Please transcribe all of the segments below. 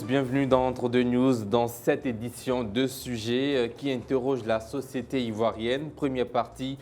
bienvenue dans Entre deux News, dans cette édition de sujets qui interroge la société ivoirienne. Première partie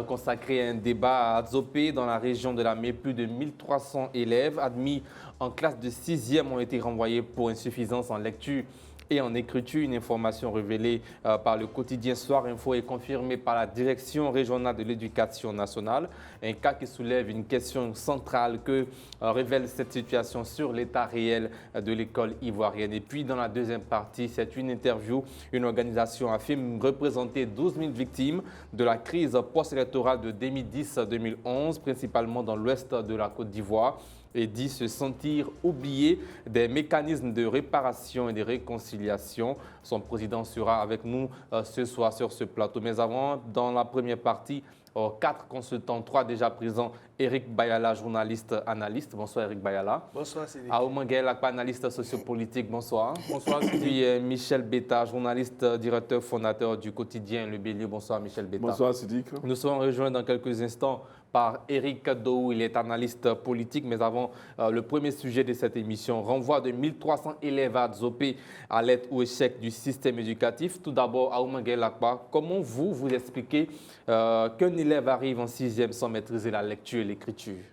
consacrée à un débat à Adzopé, dans la région de la Mé. Plus de 1300 élèves admis en classe de 6e ont été renvoyés pour insuffisance en lecture et en écriture. Une information révélée par le quotidien Soir Info et confirmée par la Direction régionale de l'éducation nationale. Un cas qui soulève une question centrale que révèle cette situation sur l'état réel de l'école ivoirienne. Et puis dans la deuxième partie, c'est une interview. Une organisation affirme représenter 12 000 victimes de la crise post-électorale de 2010-2011, principalement dans l'ouest de la Côte d'Ivoire, et dit se sentir oublié des mécanismes de réparation et de réconciliation. Son président sera avec nous ce soir sur ce plateau. Mais avant, dans la première partie, 4 consultants, 3 déjà présents. Eric Bayala, journaliste, analyste. Bonsoir Eric Bayala. Bonsoir Cédric. Aouma Gueye-Lakpa, analyste sociopolitique. Bonsoir. Bonsoir Cédric. Puis Michel Beta, journaliste, directeur fondateur du quotidien Le Bélier. Bonsoir Michel Beta. Bonsoir Cédric. Nous serons rejoints dans quelques instants par Eric Dou, il est analyste politique. Mais avant, le premier sujet de cette émission, renvoi de 1300 élèves à Adzopé à l'aide ou échec du système éducatif. Tout d'abord, Aouma Gueye-Lakpa, comment vous expliquez qu'un élève arrive en 6e sans maîtriser la lecture et l'écriture?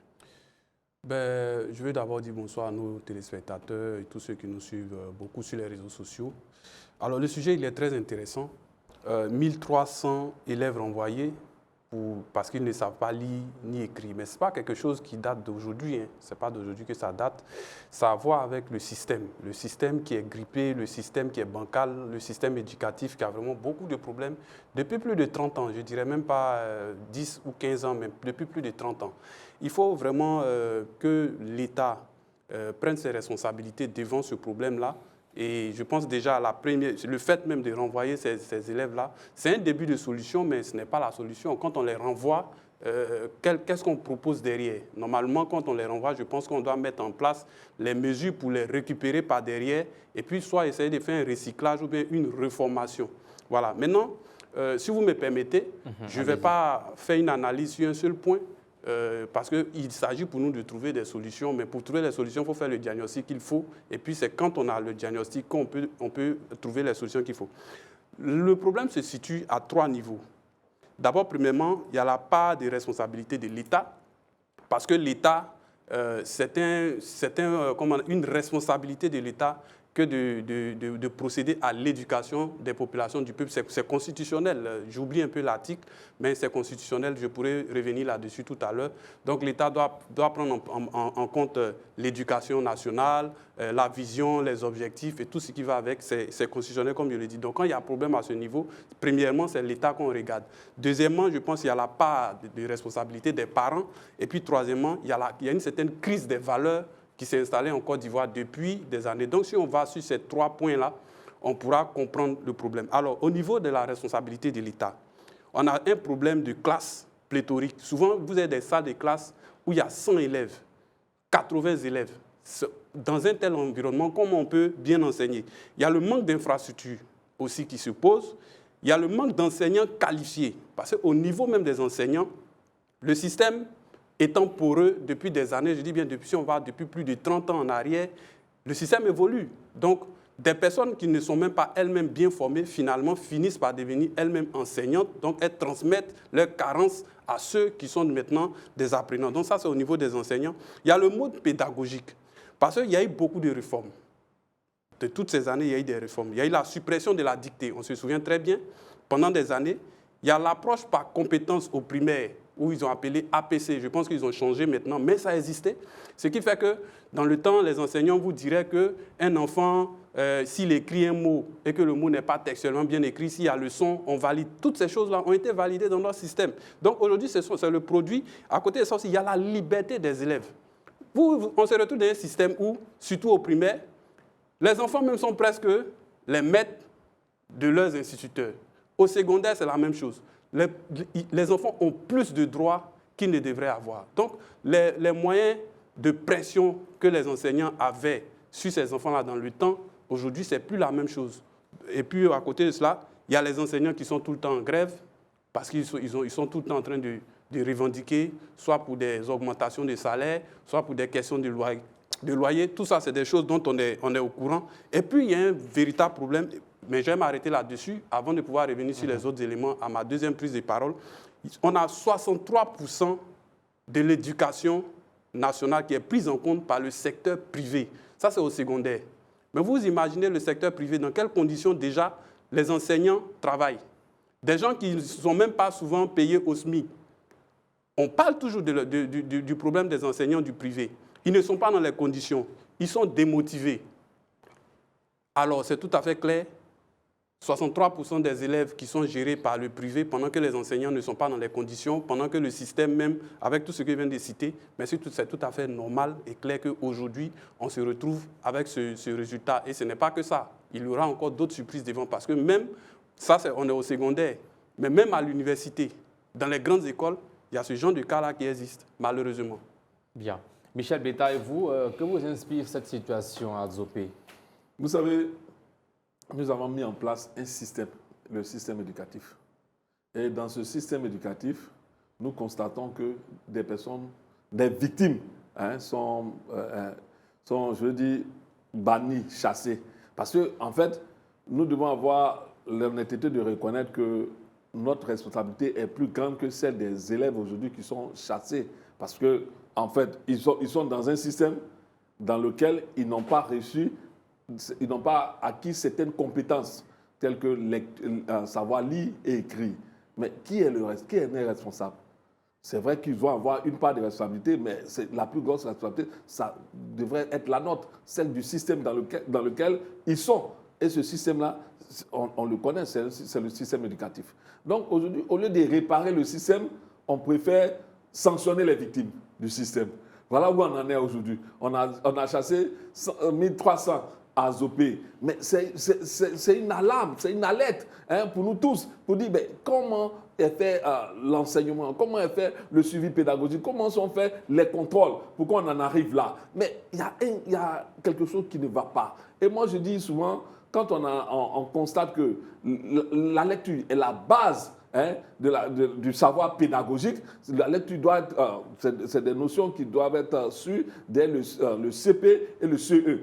Je veux d'abord dire bonsoir à nos téléspectateurs et tous ceux qui nous suivent beaucoup sur les réseaux sociaux. Alors le sujet il est très intéressant. 1300 élèves renvoyés parce qu'ils ne savent pas lire ni écrire. Mais ce n'est pas quelque chose qui date d'aujourd'hui. Hein. Ce n'est pas d'aujourd'hui que ça date. Ça a à voir avec le système. Le système qui est grippé, le système qui est bancal, le système éducatif qui a vraiment beaucoup de problèmes depuis plus de 30 ans. Je ne dirais même pas 10 ou 15 ans, mais depuis plus de 30 ans. Il faut vraiment que l'État prenne ses responsabilités devant ce problème-là. Et je pense déjà le fait même de renvoyer ces élèves-là, c'est un début de solution, mais ce n'est pas la solution. Quand on les renvoie, qu'est-ce qu'on propose derrière? Normalement, quand on les renvoie, je pense qu'on doit mettre en place les mesures pour les récupérer par derrière et puis soit essayer de faire un recyclage ou bien une reformation. Voilà. Maintenant, si vous me permettez, je ne vais pas faire une analyse sur un seul point. Parce qu'il s'agit pour nous de trouver des solutions, mais pour trouver les solutions, il faut faire le diagnostic qu'il faut. Et puis, c'est quand on a le diagnostic qu'on peut trouver les solutions qu'il faut. Le problème se situe à 3 niveaux. D'abord, premièrement, il y a la part des responsabilités de l'État, parce que l'État, c'est une responsabilité de l'État que de procéder à l'éducation des populations du peuple. C'est constitutionnel. J'oublie un peu l'article, mais c'est constitutionnel. Je pourrais revenir là-dessus tout à l'heure. Donc l'État doit prendre en compte l'éducation nationale, la vision, les objectifs et tout ce qui va avec. C'est constitutionnel, comme je l'ai dit. Donc quand il y a un problème à ce niveau, premièrement, c'est l'État qu'on regarde. Deuxièmement, je pense qu'il y a la part de responsabilité des parents. Et puis troisièmement, il y a une certaine crise des valeurs qui s'est installé en Côte d'Ivoire depuis des années. Donc, si on va sur ces 3 points-là, on pourra comprendre le problème. Alors, au niveau de la responsabilité de l'État, on a un problème de classe pléthorique. Souvent, vous avez des salles de classe où il y a 100 élèves, 80 élèves. Dans un tel environnement, comment on peut bien enseigner? Il y a le manque d'infrastructures aussi qui se pose. Il y a le manque d'enseignants qualifiés. Parce qu'au niveau même des enseignants, le système étant poreux depuis des années, je dis bien si on va depuis plus de 30 ans en arrière, le système évolue. Donc, des personnes qui ne sont même pas elles-mêmes bien formées, finalement, finissent par devenir elles-mêmes enseignantes. Donc, elles transmettent leurs carences à ceux qui sont maintenant des apprenants. Donc, ça, c'est au niveau des enseignants. Il y a le mode pédagogique. Parce qu'il y a eu beaucoup de réformes. De toutes ces années, il y a eu des réformes. Il y a eu la suppression de la dictée. On se souvient très bien. Pendant des années, il y a l'approche par compétences au primaire, où ils ont appelé APC. Je pense qu'ils ont changé maintenant, mais ça existait. Ce qui fait que, dans le temps, les enseignants vous diraient qu'un enfant, s'il écrit un mot et que le mot n'est pas textuellement bien écrit, s'il y a le son, on valide. Toutes ces choses-là ont été validées dans notre système. Donc aujourd'hui, c'est le produit. À côté de ça aussi, il y a la liberté des élèves. On se retrouve dans un système où, surtout au primaire, les enfants même sont presque les maîtres de leurs instituteurs. Au secondaire, c'est la même chose. Les enfants ont plus de droits qu'ils ne devraient avoir. Donc, les moyens de pression que les enseignants avaient sur ces enfants-là dans le temps, aujourd'hui, ce n'est plus la même chose. Et puis, à côté de cela, il y a les enseignants qui sont tout le temps en grève parce qu'ils sont tout le temps en train de revendiquer, soit pour des augmentations de salaire, soit pour des questions de de loyer. Tout ça, c'est des choses dont on est au courant. Et puis, il y a un véritable problème, mais je vais m'arrêter là-dessus avant de pouvoir revenir sur les autres éléments à ma deuxième prise de parole. On a 63% de l'éducation nationale qui est prise en compte par le secteur privé. Ça, c'est au secondaire. Mais vous imaginez le secteur privé, dans quelles conditions déjà les enseignants travaillent. Des gens qui ne sont même pas souvent payés au SMIC. On parle toujours du problème des enseignants du privé. Ils ne sont pas dans les conditions. Ils sont démotivés. Alors, c'est tout à fait clair. 63% des élèves qui sont gérés par le privé pendant que les enseignants ne sont pas dans les conditions, pendant que le système même, avec tout ce que je viens de citer, mais c'est tout à fait normal et clair qu'aujourd'hui, on se retrouve avec ce résultat. Et ce n'est pas que ça. Il y aura encore d'autres surprises devant, parce que même, ça, on est au secondaire, mais même à l'université, dans les grandes écoles, il y a ce genre de cas-là qui existe, malheureusement. Bien. Michel Betta, et vous, que vous inspire cette situation à Zopé? Vous savez, nous avons mis en place un système, le système éducatif. Et dans ce système éducatif, nous constatons que des personnes, des victimes, sont, je veux dire, bannies, chassées. Parce qu'en fait, nous devons avoir l'honnêteté de reconnaître que notre responsabilité est plus grande que celle des élèves aujourd'hui qui sont chassés. Parce que, en fait, ils sont dans un système dans lequel ils n'ont pas reçu, ils n'ont pas acquis certaines compétences telles que savoir lire et écrire. Mais qui est les responsables? C'est vrai qu'ils vont avoir une part de responsabilité, mais la plus grosse responsabilité, ça devrait être la nôtre, celle du système dans lequel ils sont. Et ce système-là, on le connaît, c'est le système éducatif. Donc aujourd'hui, au lieu de réparer le système, on préfère sanctionner les victimes du système. Voilà où on en est aujourd'hui. On a chassé 1300 à Zopé. Mais c'est une alarme, c'est une alerte pour nous tous, pour dire comment est fait l'enseignement, comment est fait le suivi pédagogique, comment sont faits les contrôles, pourquoi on en arrive là. Mais il y a quelque chose qui ne va pas. Et moi, je dis souvent, quand on constate que la lecture est la base du savoir pédagogique, la lecture doit être, c'est des notions qui doivent être sues dès le CP et le CE.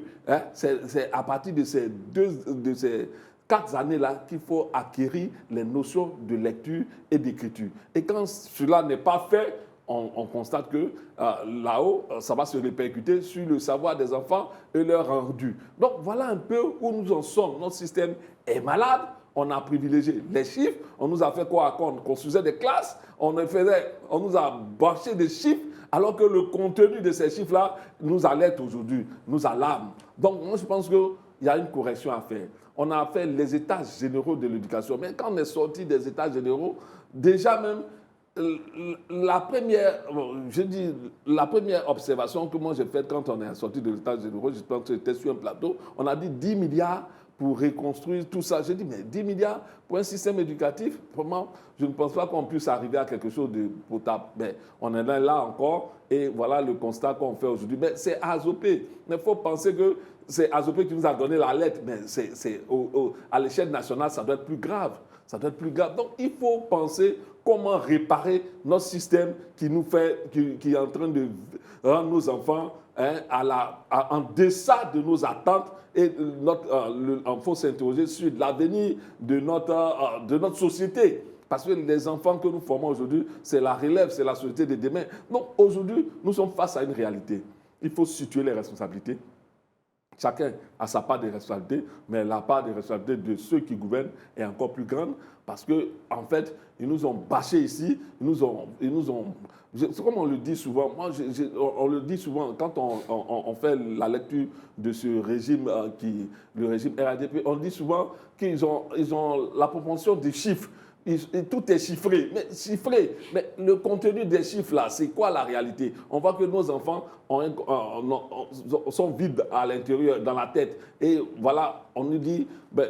C'est à partir de ces 4 années-là qu'il faut acquérir les notions de lecture et d'écriture. Et quand cela n'est pas fait, on constate que là-haut, ça va se répercuter sur le savoir des enfants et leur rendu. Donc voilà un peu où nous en sommes. Notre système est malade. On a privilégié les chiffres. On nous a fait quoi? On construisait des classes. On nous a bâché des chiffres, alors que le contenu de ces chiffres-là nous alerte aujourd'hui, nous alarme. Donc moi, je pense qu'il y a une correction à faire. On a fait les états généraux de l'éducation. Mais quand on est sorti des états généraux, déjà même, la première observation que moi j'ai faite quand on est sorti de l'état généraux, je pense que j'étais sur un plateau, on a dit 10 milliards pour reconstruire tout ça. J'ai dit, mais 10 milliards pour un système éducatif, vraiment, je ne pense pas qu'on puisse arriver à quelque chose de potable. Mais on est là encore, et voilà le constat qu'on fait aujourd'hui. Mais c'est Azopé. Mais il faut penser que c'est Azopé qui nous a donné la lettre, mais à l'échelle nationale, ça doit être plus grave. Ça doit être plus grave. Donc, il faut penser comment réparer notre système qui est en train de rendre nos enfants en deçà de nos attentes. Et il faut s'interroger sur l'avenir de notre société. Parce que les enfants que nous formons aujourd'hui, c'est la relève, c'est la société de demain. Donc aujourd'hui, nous sommes face à une réalité. Il faut situer les responsabilités. Chacun a sa part de responsabilité, mais la part de responsabilité de ceux qui gouvernent est encore plus grande parce qu'en fait, ils nous ont bâchés ici, ils nous ont comme on le dit souvent, on le dit souvent quand on fait la lecture de ce régime, le régime RADP, on dit souvent qu'ils ont la propension des chiffres. Tout est chiffré. Mais le contenu des chiffres là, c'est quoi la réalité? On voit que nos enfants sont vides à l'intérieur, dans la tête. Et voilà, on nous dit,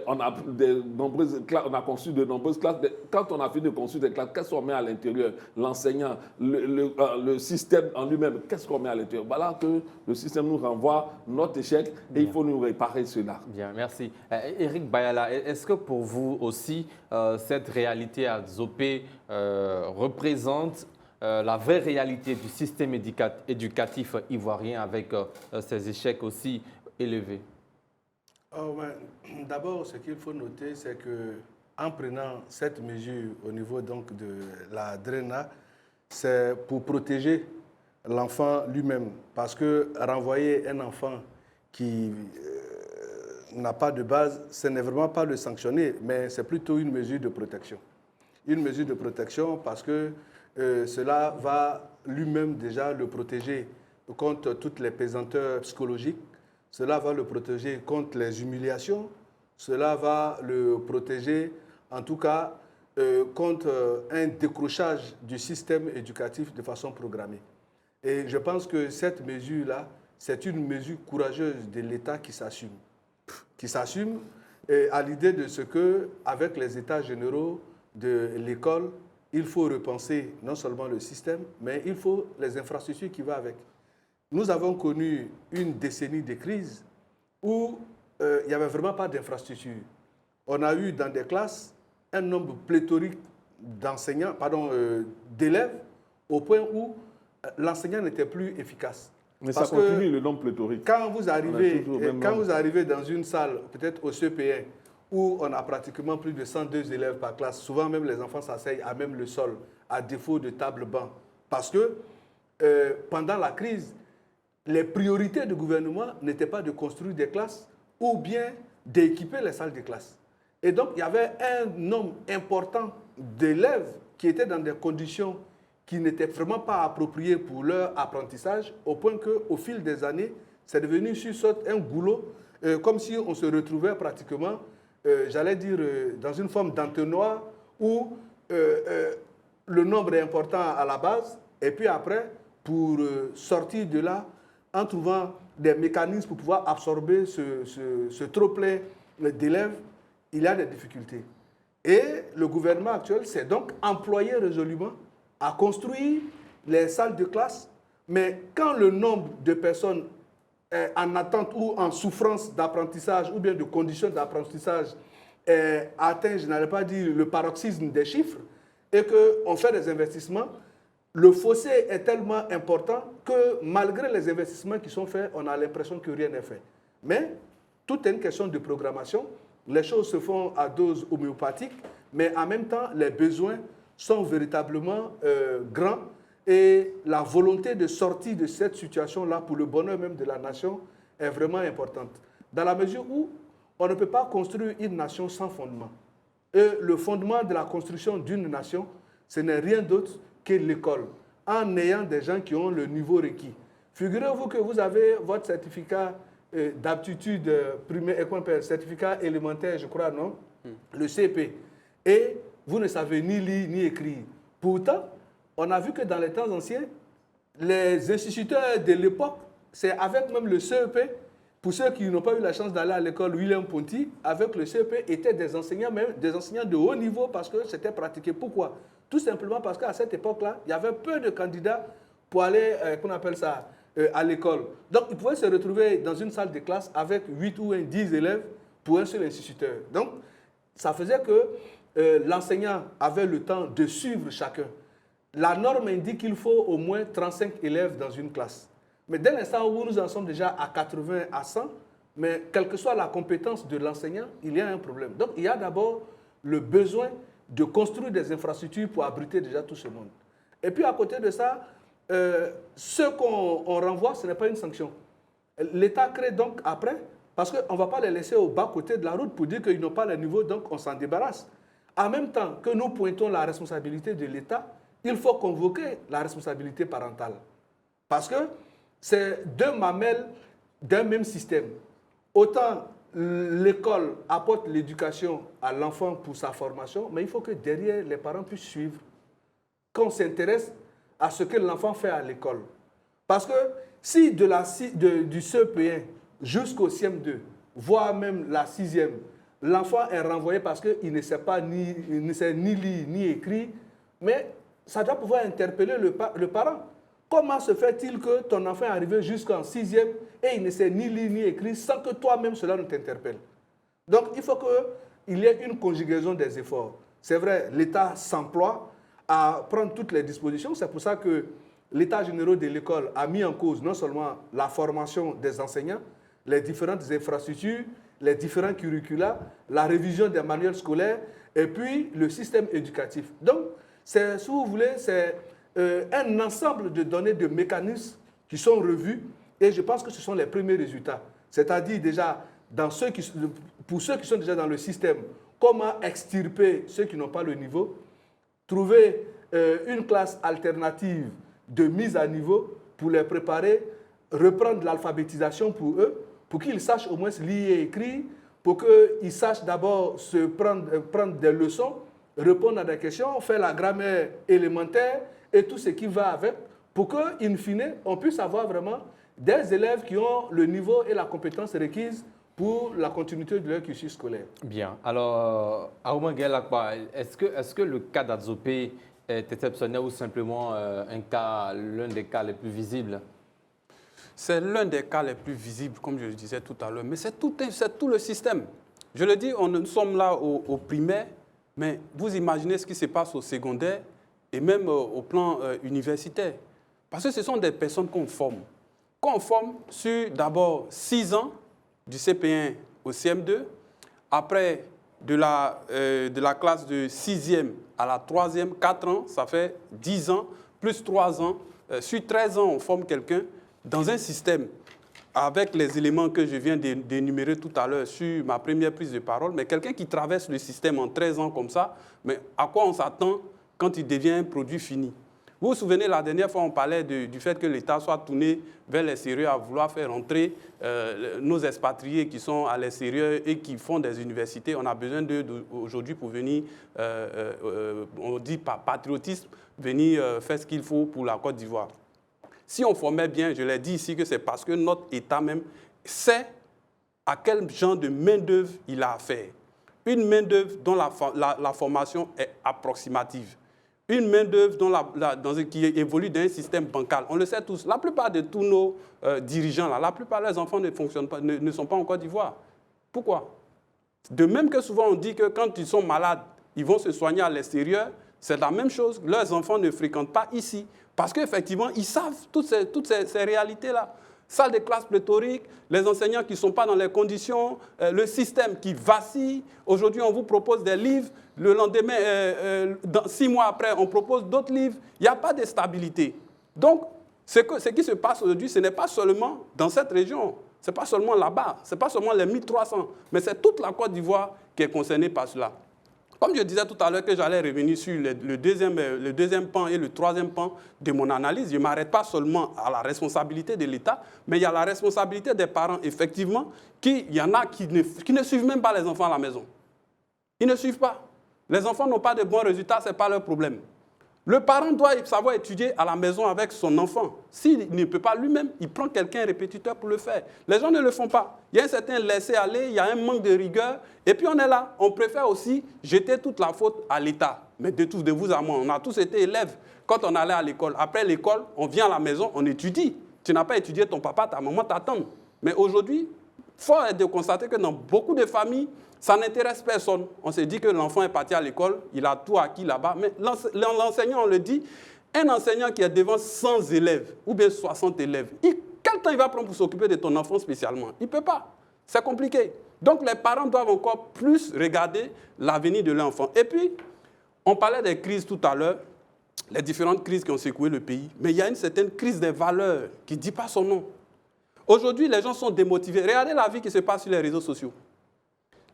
on a conçu de nombreuses classes. Mais quand on a fini de construire des classes, qu'est-ce qu'on met à l'intérieur? L'enseignant, le système en lui-même, qu'est-ce qu'on met à l'intérieur? Voilà que le système nous renvoie notre échec et il faut nous réparer cela. Bien, merci. Éric Bayala, est-ce que pour vous aussi, cette réalité à Zopé représente la vraie réalité du système éducatif ivoirien avec ses échecs aussi élevés? D'abord, ce qu'il faut noter, c'est qu'en prenant cette mesure au niveau donc, de la DRENA, c'est pour protéger l'enfant lui-même. Parce que renvoyer un enfant qui n'a pas de base, ce n'est vraiment pas le sanctionner, mais c'est plutôt une mesure de protection. Une mesure de protection parce que cela va lui-même déjà le protéger contre toutes les pesanteurs psychologiques, cela va le protéger contre les humiliations, cela va le protéger en tout cas contre un décrochage du système éducatif de façon programmée. Et je pense que cette mesure-là, c'est une mesure courageuse de l'État qui s'assume. À l'idée de ce que, avec les états généraux de l'école, il faut repenser non seulement le système, mais il faut les infrastructures qui vont avec. Nous avons connu une décennie de crise où il n'y avait vraiment pas d'infrastructure. On a eu dans des classes un nombre pléthorique d'élèves au point où l'enseignant n'était plus efficace. Mais ça continue, le nombre pléthorique. Quand vous arrivez dans une salle, peut-être au CP1, où on a pratiquement plus de 102 élèves par classe, souvent même les enfants s'asseyent à même le sol, à défaut de table-banc. Parce que pendant la crise, les priorités du gouvernement n'étaient pas de construire des classes ou bien d'équiper les salles de classe. Et donc, il y avait un nombre important d'élèves qui étaient dans des conditions qui n'étaient vraiment pas appropriées pour leur apprentissage, au point qu'au fil des années, c'est devenu un goulot, comme si on se retrouvait pratiquement, j'allais dire, dans une forme d'entonnoir où le nombre est important à la base, et puis après, pour sortir de là, en trouvant des mécanismes pour pouvoir absorber ce trop-plein d'élèves, il y a des difficultés. Et le gouvernement actuel s'est donc employé résolument à construire les salles de classe, mais quand le nombre de personnes en attente ou en souffrance d'apprentissage ou bien de conditions d'apprentissage atteint, je n'allais pas dire le paroxysme des chiffres, et qu'on fait des investissements, le fossé est tellement important que malgré les investissements qui sont faits, on a l'impression que rien n'est fait. Mais tout est une question de programmation. Les choses se font à dose homéopathique, mais en même temps, les besoins sont véritablement grands et la volonté de sortir de cette situation-là pour le bonheur même de la nation est vraiment importante. Dans la mesure où on ne peut pas construire une nation sans fondement. Et le fondement de la construction d'une nation, ce n'est rien d'autre que l'école, en ayant des gens qui ont le niveau requis. Figurez-vous que vous avez votre certificat d'aptitude primaire, certificat élémentaire, je crois, non? Le CP. Et vous ne savez ni lire ni écrire. Pourtant, on a vu que dans les temps anciens, les instituteurs de l'époque, c'est avec même le CEP, pour ceux qui n'ont pas eu la chance d'aller à l'école William Ponty, avec le CEP, étaient des enseignants, même des enseignants de haut niveau parce que c'était pratiqué. Pourquoi? Tout simplement parce qu'à cette époque-là, il y avait peu de candidats pour aller, à l'école. Donc, ils pouvaient se retrouver dans une salle de classe avec 8 ou 10 élèves pour un seul instituteur. Donc, ça faisait que l'enseignant avait le temps de suivre chacun. La norme indique qu'il faut au moins 35 élèves dans une classe. Mais dès l'instant où nous en sommes déjà à 80, à 100, mais quelle que soit la compétence de l'enseignant, il y a un problème. Donc, il y a d'abord le besoin de construire des infrastructures pour abriter déjà tout ce monde. Et puis, à côté de ça, ce qu'on renvoie, ce n'est pas une sanction. L'État crée donc après, parce qu'on ne va pas les laisser au bas-côté de la route pour dire qu'ils n'ont pas le niveau, donc on s'en débarrasse. En même temps que nous pointons la responsabilité de l'État, il faut convoquer la responsabilité parentale. Parce que c'est deux mamelles d'un même système. Autant l'école apporte l'éducation à l'enfant pour sa formation, mais il faut que derrière, les parents puissent suivre. Qu'on s'intéresse à ce que l'enfant fait à l'école. Parce que si du CE1 jusqu'au CM2, voire même la 6e, l'enfant est renvoyé parce qu'il ne sait ni lire ni écrire, mais ça doit pouvoir interpeller le parent. Comment se fait-il que ton enfant est arrivé jusqu'en 6e et il ne sait ni lire ni écrire sans que toi-même cela ne t'interpelle? Donc il faut qu'il y ait une conjugaison des efforts. C'est vrai, l'État s'emploie à prendre toutes les dispositions. C'est pour ça que l'État général de l'école a mis en cause non seulement la formation des enseignants, les différentes infrastructures, les différents curricula, la révision des manuels scolaires et puis le système éducatif. Donc, si vous voulez, c'est un ensemble de données, de mécanismes qui sont revus et je pense que ce sont les premiers résultats. C'est-à-dire déjà, pour ceux qui sont déjà dans le système, comment extirper ceux qui n'ont pas le niveau, trouver une classe alternative de mise à niveau pour les préparer, reprendre l'alphabétisation pour eux, pour qu'ils sachent au moins lire et écrire, pour qu'ils sachent d'abord prendre des leçons, répondre à des questions, faire la grammaire élémentaire et tout ce qui va avec, pour qu'in fine, on puisse avoir vraiment des élèves qui ont le niveau et la compétence requise pour la continuité de leur cursus scolaire. Bien. Alors, Arouma Guelakba, est-ce que le cas d'Adzopé est exceptionnel ou simplement l'un des cas les plus visibles? C'est l'un des cas les plus visibles, comme je le disais tout à l'heure, mais c'est tout le système. Je le dis, nous sommes là au primaire, mais vous imaginez ce qui se passe au secondaire et même au plan universitaire. Parce que ce sont des personnes qu'on forme. Qu'on forme sur d'abord 6 ans, du CP1 au CM2, après de la classe de 6e à la 3e, 4 ans, ça fait 10 ans, plus 3 ans. Sur 13 ans, on forme quelqu'un dans un système avec les éléments que je viens d'énumérer tout à l'heure sur ma première prise de parole, mais quelqu'un qui traverse le système en 13 ans comme ça, mais à quoi on s'attend quand il devient un produit fini? Vous vous souvenez, la dernière fois, on parlait du fait que l'État soit tourné vers l'extérieur à vouloir faire entrer nos expatriés qui sont à l'extérieur et qui font des universités. On a besoin d'eux aujourd'hui pour venir, on dit par patriotisme, venir faire ce qu'il faut pour la Côte d'Ivoire. Si on formait bien, je l'ai dit ici, que c'est parce que notre État même sait à quel genre de main-d'œuvre il a affaire. Une main-d'œuvre dont la formation est approximative. Une main-d'œuvre qui évolue dans un système bancal. On le sait tous. La plupart de tous nos dirigeants, la plupart des enfants ne sont pas en Côte d'Ivoire. Pourquoi? De même que souvent on dit que quand ils sont malades, ils vont se soigner à l'extérieur, c'est la même chose. Leurs enfants ne fréquentent pas ici. Parce qu'effectivement, ils savent toutes ces réalités-là. Salle de classe pléthorique, les enseignants qui ne sont pas dans les conditions, le système qui vacille. Aujourd'hui, on vous propose des livres. Le lendemain, 6 mois après, on propose d'autres livres. Il n'y a pas de stabilité. Donc, ce qui se passe aujourd'hui, ce n'est pas seulement dans cette région. Ce n'est pas seulement là-bas. Ce n'est pas seulement les 1300. Mais c'est toute la Côte d'Ivoire qui est concernée par cela. Comme je disais tout à l'heure que j'allais revenir sur le deuxième pan et le troisième pan de mon analyse, je ne m'arrête pas seulement à la responsabilité de l'État, mais il y a la responsabilité des parents, effectivement, il y en a qui ne suivent même pas les enfants à la maison. Ils ne suivent pas. Les enfants n'ont pas de bons résultats, ce n'est pas leur problème. Le parent doit savoir étudier à la maison avec son enfant. S'il ne peut pas lui-même, il prend quelqu'un, un répétiteur pour le faire. Les gens ne le font pas. Il y a un certain laisser-aller, il y a un manque de rigueur. Et puis on est là, on préfère aussi jeter toute la faute à l'État. Mais de vous à moi, on a tous été élèves. Quand on allait à l'école, après l'école, on vient à la maison, on étudie. Tu n'as pas étudié, ton papa, ta maman t'attendent. Mais aujourd'hui, fort est de constater que dans beaucoup de familles, ça n'intéresse personne. On se dit que l'enfant est parti à l'école, il a tout acquis là-bas. Mais l'enseignant, on le dit, un enseignant qui est devant 100 élèves ou bien 60 élèves, quel temps il va prendre pour s'occuper de ton enfant spécialement? Il ne peut pas. C'est compliqué. Donc les parents doivent encore plus regarder l'avenir de l'enfant. Et puis, on parlait des crises tout à l'heure, les différentes crises qui ont secoué le pays. Mais il y a une certaine crise des valeurs qui ne dit pas son nom. Aujourd'hui, les gens sont démotivés. Regardez la vie qui se passe sur les réseaux sociaux.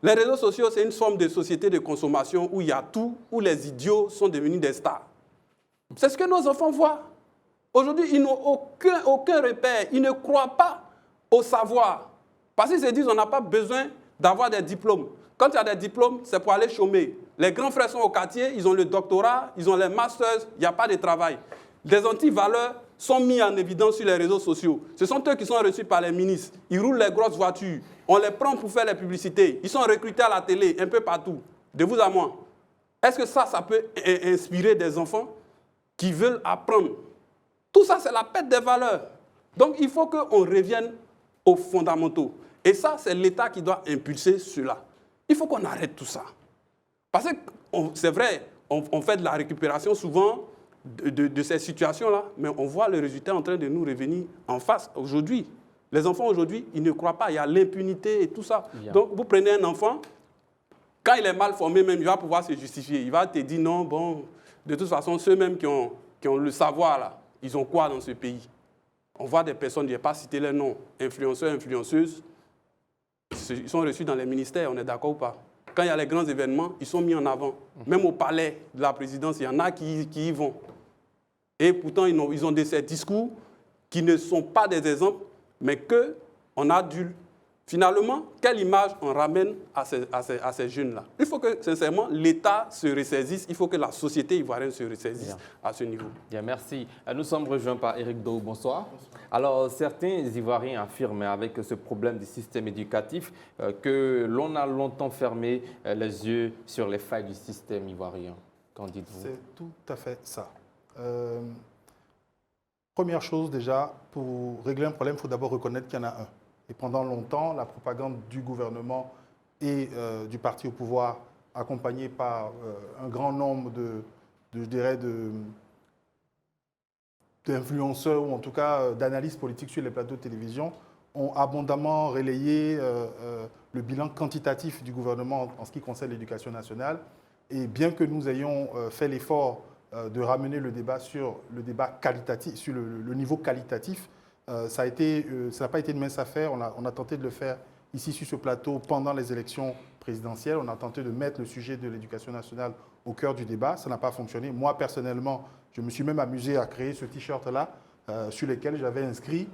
Les réseaux sociaux, c'est une forme de société de consommation où il y a tout, où les idiots sont devenus des stars. C'est ce que nos enfants voient. Aujourd'hui, ils n'ont aucun repère. Ils ne croient pas au savoir. Parce qu'ils se disent qu'on n'a pas besoin d'avoir des diplômes. Quand il y a des diplômes, c'est pour aller chômer. Les grands frères sont au quartier, ils ont le doctorat, ils ont les masters, il n'y a pas de travail. Les anti-valeurs sont mis en évidence sur les réseaux sociaux. Ce sont eux qui sont reçus par les ministres. Ils roulent les grosses voitures. On les prend pour faire les publicités. Ils sont recrutés à la télé, un peu partout. De vous à moi. Est-ce que ça peut inspirer des enfants qui veulent apprendre? Tout ça, c'est la perte des valeurs. Donc, il faut qu'on revienne aux fondamentaux. Et ça, c'est l'État qui doit impulser cela. Il faut qu'on arrête tout ça. Parce que c'est vrai, on fait de la récupération souvent de ces situations-là, mais on voit le résultat en train de nous revenir en face aujourd'hui. Les enfants aujourd'hui, ils ne croient pas, il y a l'impunité et tout ça. Bien. Donc, vous prenez un enfant, quand il est mal formé même, il va pouvoir se justifier. Il va te dire non, bon, de toute façon, ceux-mêmes qui ont le savoir, là, ils ont quoi dans ce pays? On voit des personnes, je ne vais pas citer les noms, influenceurs, influenceuses, ils sont reçus dans les ministères, on est d'accord ou pas? Quand il y a les grands événements, ils sont mis en avant. Même au palais de la présidence, il y en a qui y vont. Et pourtant, ils ont ces discours qui ne sont pas des exemples, mais qu'on a dû... Finalement, quelle image on ramène à ces jeunes-là? Il faut que, sincèrement, l'État se ressaisisse, il faut que la société ivoirienne se ressaisisse à ce niveau. Bien, merci. Nous sommes rejoints par Éric Dou. Bonsoir. Alors, certains Ivoiriens affirment avec ce problème du système éducatif que l'on a longtemps fermé les yeux sur les failles du système ivoirien. Qu'en dites-vous? C'est tout à fait ça. Première chose déjà, pour régler un problème, il faut d'abord reconnaître qu'il y en a un. Et pendant longtemps, la propagande du gouvernement et du parti au pouvoir, accompagnée par un grand nombre d'influenceurs ou en tout cas d'analystes politiques sur les plateaux de télévision, ont abondamment relayé le bilan quantitatif du gouvernement en ce qui concerne l'éducation nationale. Et bien que nous ayons fait l'effort de ramener le débat sur le débat qualitatif, sur le niveau qualitatif, ça n'a pas été une mince affaire. On a tenté de le faire ici sur ce plateau pendant les élections présidentielles. On a tenté de mettre le sujet de l'éducation nationale au cœur du débat. Ça n'a pas fonctionné. Moi, personnellement, je me suis même amusé à créer ce T-shirt-là sur lequel j'avais inscrit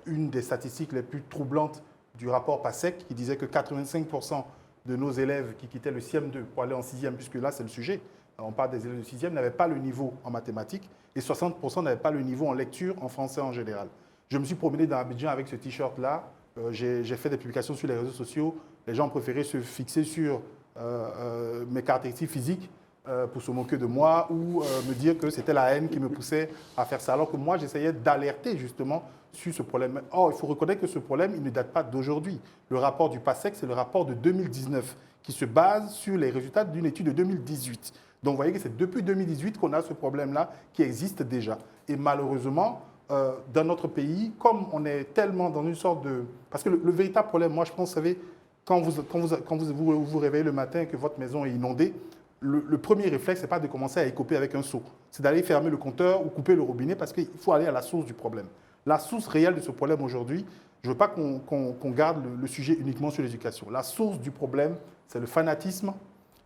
une des statistiques les plus troublantes du rapport PASEC qui disait que 85% de nos élèves qui quittaient le CM2 pour aller en 6e, puisque là, c'est le sujet, on parle des élèves de 6e, n'avaient pas le niveau en mathématiques et 60% n'avaient pas le niveau en lecture, en français en général. Je me suis promené dans Abidjan avec ce T-shirt-là. J'ai fait des publications sur les réseaux sociaux. Les gens préféraient se fixer sur mes caractéristiques physiques pour se moquer de moi ou me dire que c'était la haine qui me poussait à faire ça. Alors que moi, j'essayais d'alerter justement sur ce problème. Or, il faut reconnaître que ce problème, il ne date pas d'aujourd'hui. Le rapport du PASEC, c'est le rapport de 2019 qui se base sur les résultats d'une étude de 2018. Donc, vous voyez que c'est depuis 2018 qu'on a ce problème-là qui existe déjà. Et malheureusement, dans notre pays, comme on est tellement dans une sorte de... Parce que le véritable problème, moi je pense, vous savez, quand vous réveillez le matin et que votre maison est inondée, le premier réflexe, ce n'est pas de commencer à écoper avec un seau. C'est d'aller fermer le compteur ou couper le robinet parce qu'il faut aller à la source du problème. La source réelle de ce problème aujourd'hui, je ne veux pas qu'on garde le sujet uniquement sur l'éducation. La source du problème, c'est le fanatisme,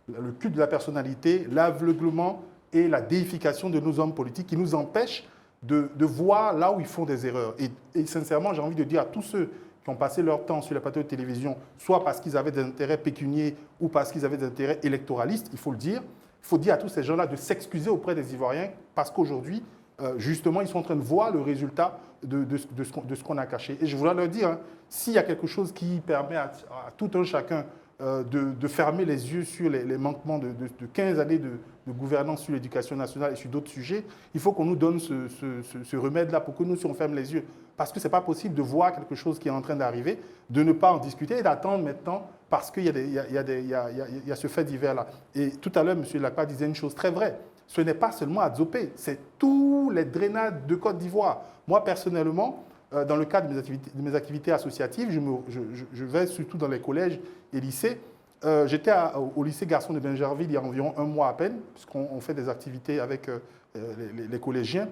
le culte de la personnalité, l'aveuglement et la déification de nos hommes politiques qui nous empêchent de voir là où ils font des erreurs. Et sincèrement, j'ai envie de dire à tous ceux qui ont passé leur temps sur les plateaux de télévision, soit parce qu'ils avaient des intérêts pécuniaires ou parce qu'ils avaient des intérêts électoralistes, il faut le dire. Il faut dire à tous ces gens-là de s'excuser auprès des Ivoiriens parce qu'aujourd'hui, justement, ils sont en train de voir le résultat de ce qu'on a caché. Et je voudrais leur dire, hein, s'il y a quelque chose qui permet à tout un chacun de fermer les yeux sur les manquements de 15 années de gouvernance sur l'éducation nationale et sur d'autres sujets, il faut qu'on nous donne ce remède-là pour que nous, si on ferme les yeux. Parce que ce n'est pas possible de voir quelque chose qui est en train d'arriver, de ne pas en discuter et d'attendre maintenant parce qu'il y a ce fait divers-là. Et tout à l'heure, M. Lacroix disait une chose très vraie. Ce n'est pas seulement à Djopé, c'est tous les drainages de Côte d'Ivoire. Moi, personnellement, dans le cadre de mes activités associatives, je vais surtout dans les collèges et lycées. J'étais au lycée Garçon de Bingerville il y a environ un mois à peine, puisqu'on fait des activités avec les collégiens.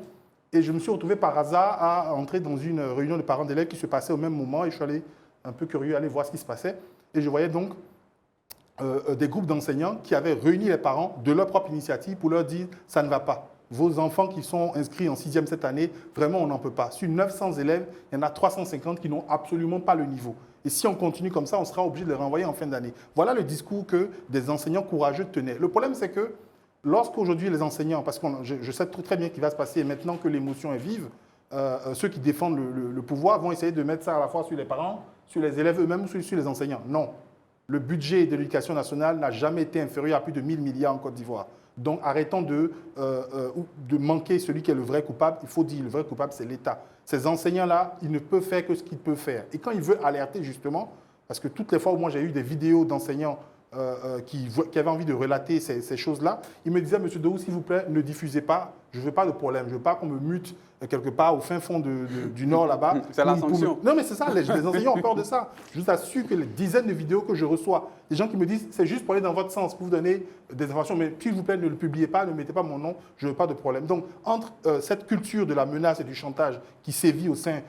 Et je me suis retrouvé par hasard à entrer dans une réunion de parents d'élèves qui se passait au même moment. Et je suis allé un peu curieux aller voir ce qui se passait. Et je voyais donc des groupes d'enseignants qui avaient réuni les parents de leur propre initiative pour leur dire « ça ne va pas ». Vos enfants qui sont inscrits en 6e cette année, vraiment, on n'en peut pas. Sur 900 élèves, il y en a 350 qui n'ont absolument pas le niveau. Et si on continue comme ça, on sera obligé de les renvoyer en fin d'année. Voilà le discours que des enseignants courageux tenaient. Le problème, c'est que lorsqu'aujourd'hui les enseignants, parce que je sais très bien ce qui va se passer, et maintenant que l'émotion est vive, ceux qui défendent le pouvoir vont essayer de mettre ça à la fois sur les parents, sur les élèves eux-mêmes ou sur les enseignants. Non. Le budget de l'éducation nationale n'a jamais été inférieur à plus de 1 000 milliards en Côte d'Ivoire. Donc arrêtons de manquer celui qui est le vrai coupable. Il faut dire le vrai coupable, c'est l'État. Ces enseignants-là, ils ne peuvent faire que ce qu'ils peuvent faire. Et quand ils veulent alerter justement, parce que toutes les fois où moi j'ai eu des vidéos d'enseignants qui avait envie de relater ces choses-là. Il me disait, monsieur Dehoux, s'il vous plaît, ne diffusez pas, je ne veux pas de problème, je ne veux pas qu'on me mute quelque part au fin fond du Nord là-bas. C'est la sanction. Non, mais c'est ça, les enseignants ont peur de ça. Je vous assure que les dizaines de vidéos que je reçois, des gens qui me disent, c'est juste pour aller dans votre sens, pour vous donner des informations, mais s'il vous plaît, ne le publiez pas, ne mettez pas mon nom, je ne veux pas de problème. Donc, entre cette culture de la menace et du chantage qui sévit au sein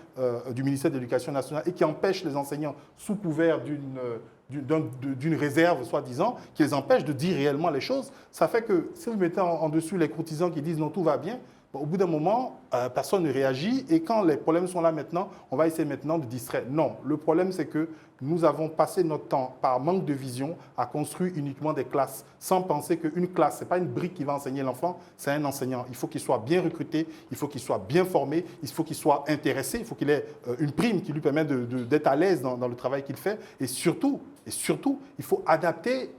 du ministère de l'Éducation nationale et qui empêche les enseignants, sous couvert d'une réserve, soi-disant, qui les empêche de dire réellement les choses, ça fait que si vous mettez en dessous les courtisans qui disent non, tout va bien, au bout d'un moment, personne ne réagit et quand les problèmes sont là maintenant, on va essayer maintenant de distraire. Non, le problème c'est que nous avons passé notre temps, par manque de vision, à construire uniquement des classes, sans penser qu'une classe, ce n'est pas une brique qui va enseigner l'enfant, c'est un enseignant. Il faut qu'il soit bien recruté, il faut qu'il soit bien formé, il faut qu'il soit intéressé, il faut qu'il ait une prime qui lui permet d'être à l'aise dans le travail qu'il fait. Et surtout, il faut adapter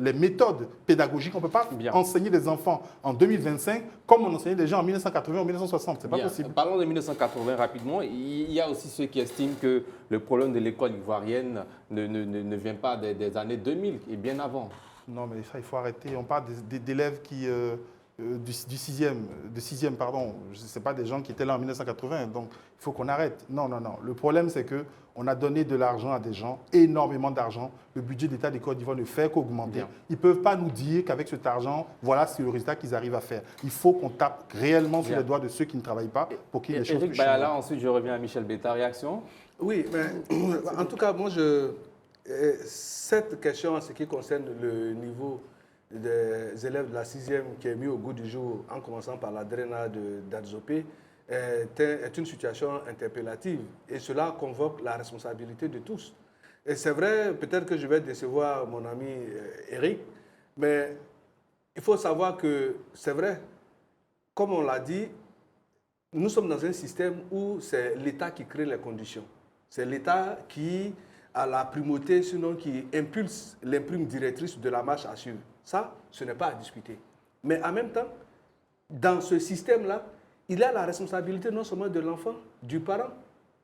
les méthodes pédagogiques. On ne peut pas enseigner des enfants en 2025 comme on enseignait des gens en 1980 ou 1960. Ce n'est pas possible. Parlons de 1980 rapidement. Il y a aussi ceux qui estiment que le problème de l'école ivoirienne ne vient pas des années 2000 et bien avant. Non, mais ça, il faut arrêter. On parle d'élèves qui... du 6e, pardon. Ce n'est pas des gens qui étaient là en 1980. Donc, il faut qu'on arrête. Non, non, non. Le problème, c'est qu'on a donné de l'argent à des gens, énormément d'argent. Le budget d'État des Côte d'Ivoire ne fait qu'augmenter. Ils ne peuvent pas nous dire qu'avec cet argent, voilà c'est le résultat qu'ils arrivent à faire. Il faut qu'on tape réellement sur les doigts de ceux qui ne travaillent pas pour qu'il y ait des choses Éric Bayala, ensuite, je reviens à Michel Betta. Réaction? Oui, mais en tout cas, moi, cette question en ce qui concerne le niveau des élèves de la 6e qui est mis au goût du jour, en commençant par la DRENA d'Adzopé, est une situation interpellative. Et cela convoque la responsabilité de tous. Et c'est vrai, peut-être que je vais décevoir mon ami Éric, mais il faut savoir que c'est vrai, comme on l'a dit, nous sommes dans un système où c'est l'État qui crée les conditions. C'est l'État qui a la primauté, sinon qui impulse l'imprime directrice de la marche à suivre. Ça, ce n'est pas à discuter. Mais en même temps, dans ce système-là, il y a la responsabilité non seulement de l'enfant, du parent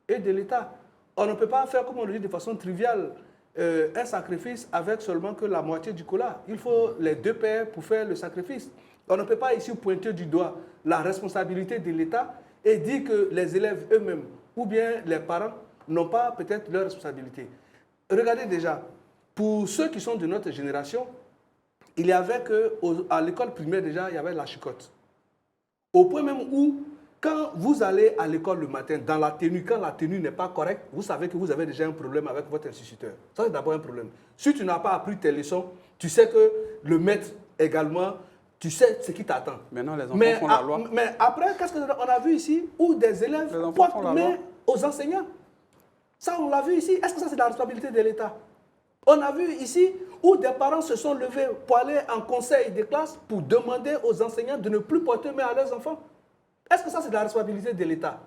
et de l'État. On ne peut pas faire, comme on le dit de façon triviale, un sacrifice avec seulement que la moitié du cola. Il faut les deux pères pour faire le sacrifice. On ne peut pas ici pointer du doigt la responsabilité de l'État et dire que les élèves eux-mêmes ou bien les parents n'ont pas peut-être leur responsabilité. Regardez déjà, pour ceux qui sont de notre génération, il y avait qu'à l'école primaire déjà, il y avait la chicotte. Au point même où, quand vous allez à l'école le matin, dans la tenue, quand la tenue n'est pas correcte, vous savez que vous avez déjà un problème avec votre instituteur. Ça, c'est d'abord un problème. Si tu n'as pas appris tes leçons, tu sais que le maître également, tu sais ce qui t'attend. Maintenant, les enfants font la loi. Mais après, qu'est-ce qu'on a vu ici? Où des élèves portent main aux enseignants. Ça, on l'a vu ici. Est-ce que ça, c'est la responsabilité de l'État? On a vu ici où des parents se sont levés pour aller en conseil de classe pour demander aux enseignants de ne plus porter main à leurs enfants. Est-ce que ça, c'est la responsabilité de l'État?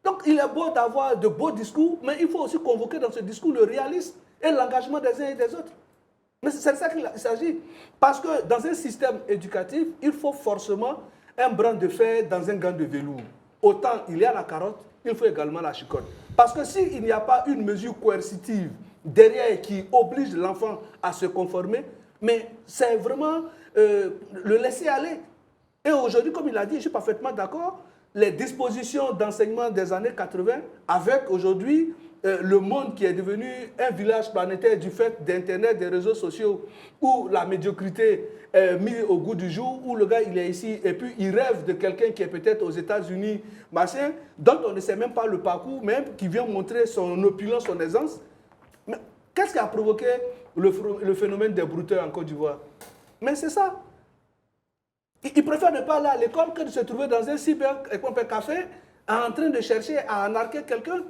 Donc, il est beau d'avoir de beaux discours, mais il faut aussi convoquer dans ce discours le réalisme et l'engagement des uns et des autres. Mais c'est de ça qu'il s'agit. Parce que dans un système éducatif, il faut forcément un brin de fer dans un gant de velours. Autant il y a la carotte, il faut également la chicotte. Parce que s'il n'y a pas une mesure coercitive derrière qui oblige l'enfant à se conformer, mais c'est vraiment le laisser aller. Et aujourd'hui, comme il a dit, je suis parfaitement d'accord, les dispositions d'enseignement des années 80, avec aujourd'hui le monde qui est devenu un village planétaire du fait d'Internet, des réseaux sociaux, où la médiocrité est mise au goût du jour, où le gars il est ici et puis il rêve de quelqu'un qui est peut-être aux États-Unis, machin, dont on ne sait même pas le parcours, même qui vient montrer son opulence, son aisance. Mais qu'est-ce qui a provoqué le phénomène des brouteurs en Côte d'Ivoire? Mais c'est ça. Ils préfèrent ne pas aller à l'école que de se trouver dans un cybercafé en train de chercher à narquer quelqu'un.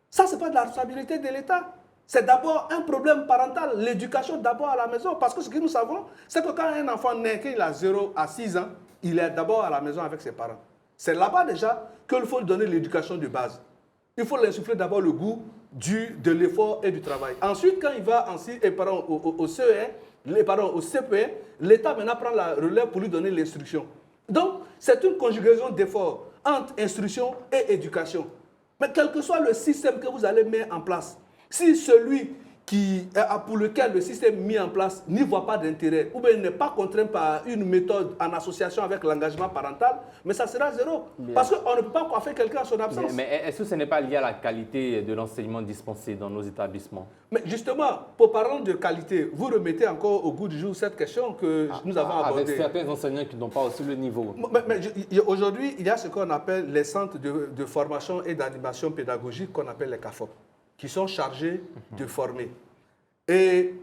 Ça, ce n'est pas de la responsabilité de l'État. C'est d'abord un problème parental, l'éducation d'abord à la maison. Parce que ce que nous savons, c'est que quand un enfant naît, qu'il a 0 à 6 ans, il est d'abord à la maison avec ses parents. C'est là-bas déjà qu'il faut lui donner l'éducation de base. Il faut l'insuffler d'abord le goût de l'effort et du travail. Ensuite, quand il va au CE1, les parents au CPE, l'État maintenant prend la relève pour lui donner l'instruction. Donc, c'est une conjugaison d'efforts entre instruction et éducation. Mais quel que soit le système que vous allez mettre en place, si celui pour lequel le système mis en place n'y voit pas d'intérêt, ou bien n'est pas contraint par une méthode en association avec l'engagement parental, mais ça sera zéro. Bien. Parce qu'on ne peut pas coiffer quelqu'un à son absence. Mais est-ce que ce n'est pas lié à la qualité de l'enseignement dispensé dans nos établissements? Mais justement, pour parler de qualité, vous remettez encore au goût du jour cette question que nous avons abordée. Avec certains enseignants qui n'ont pas aussi le niveau. Aujourd'hui, il y a ce qu'on appelle les centres de formation et d'animation pédagogique qu'on appelle les CAFOP, qui sont chargés de former. Et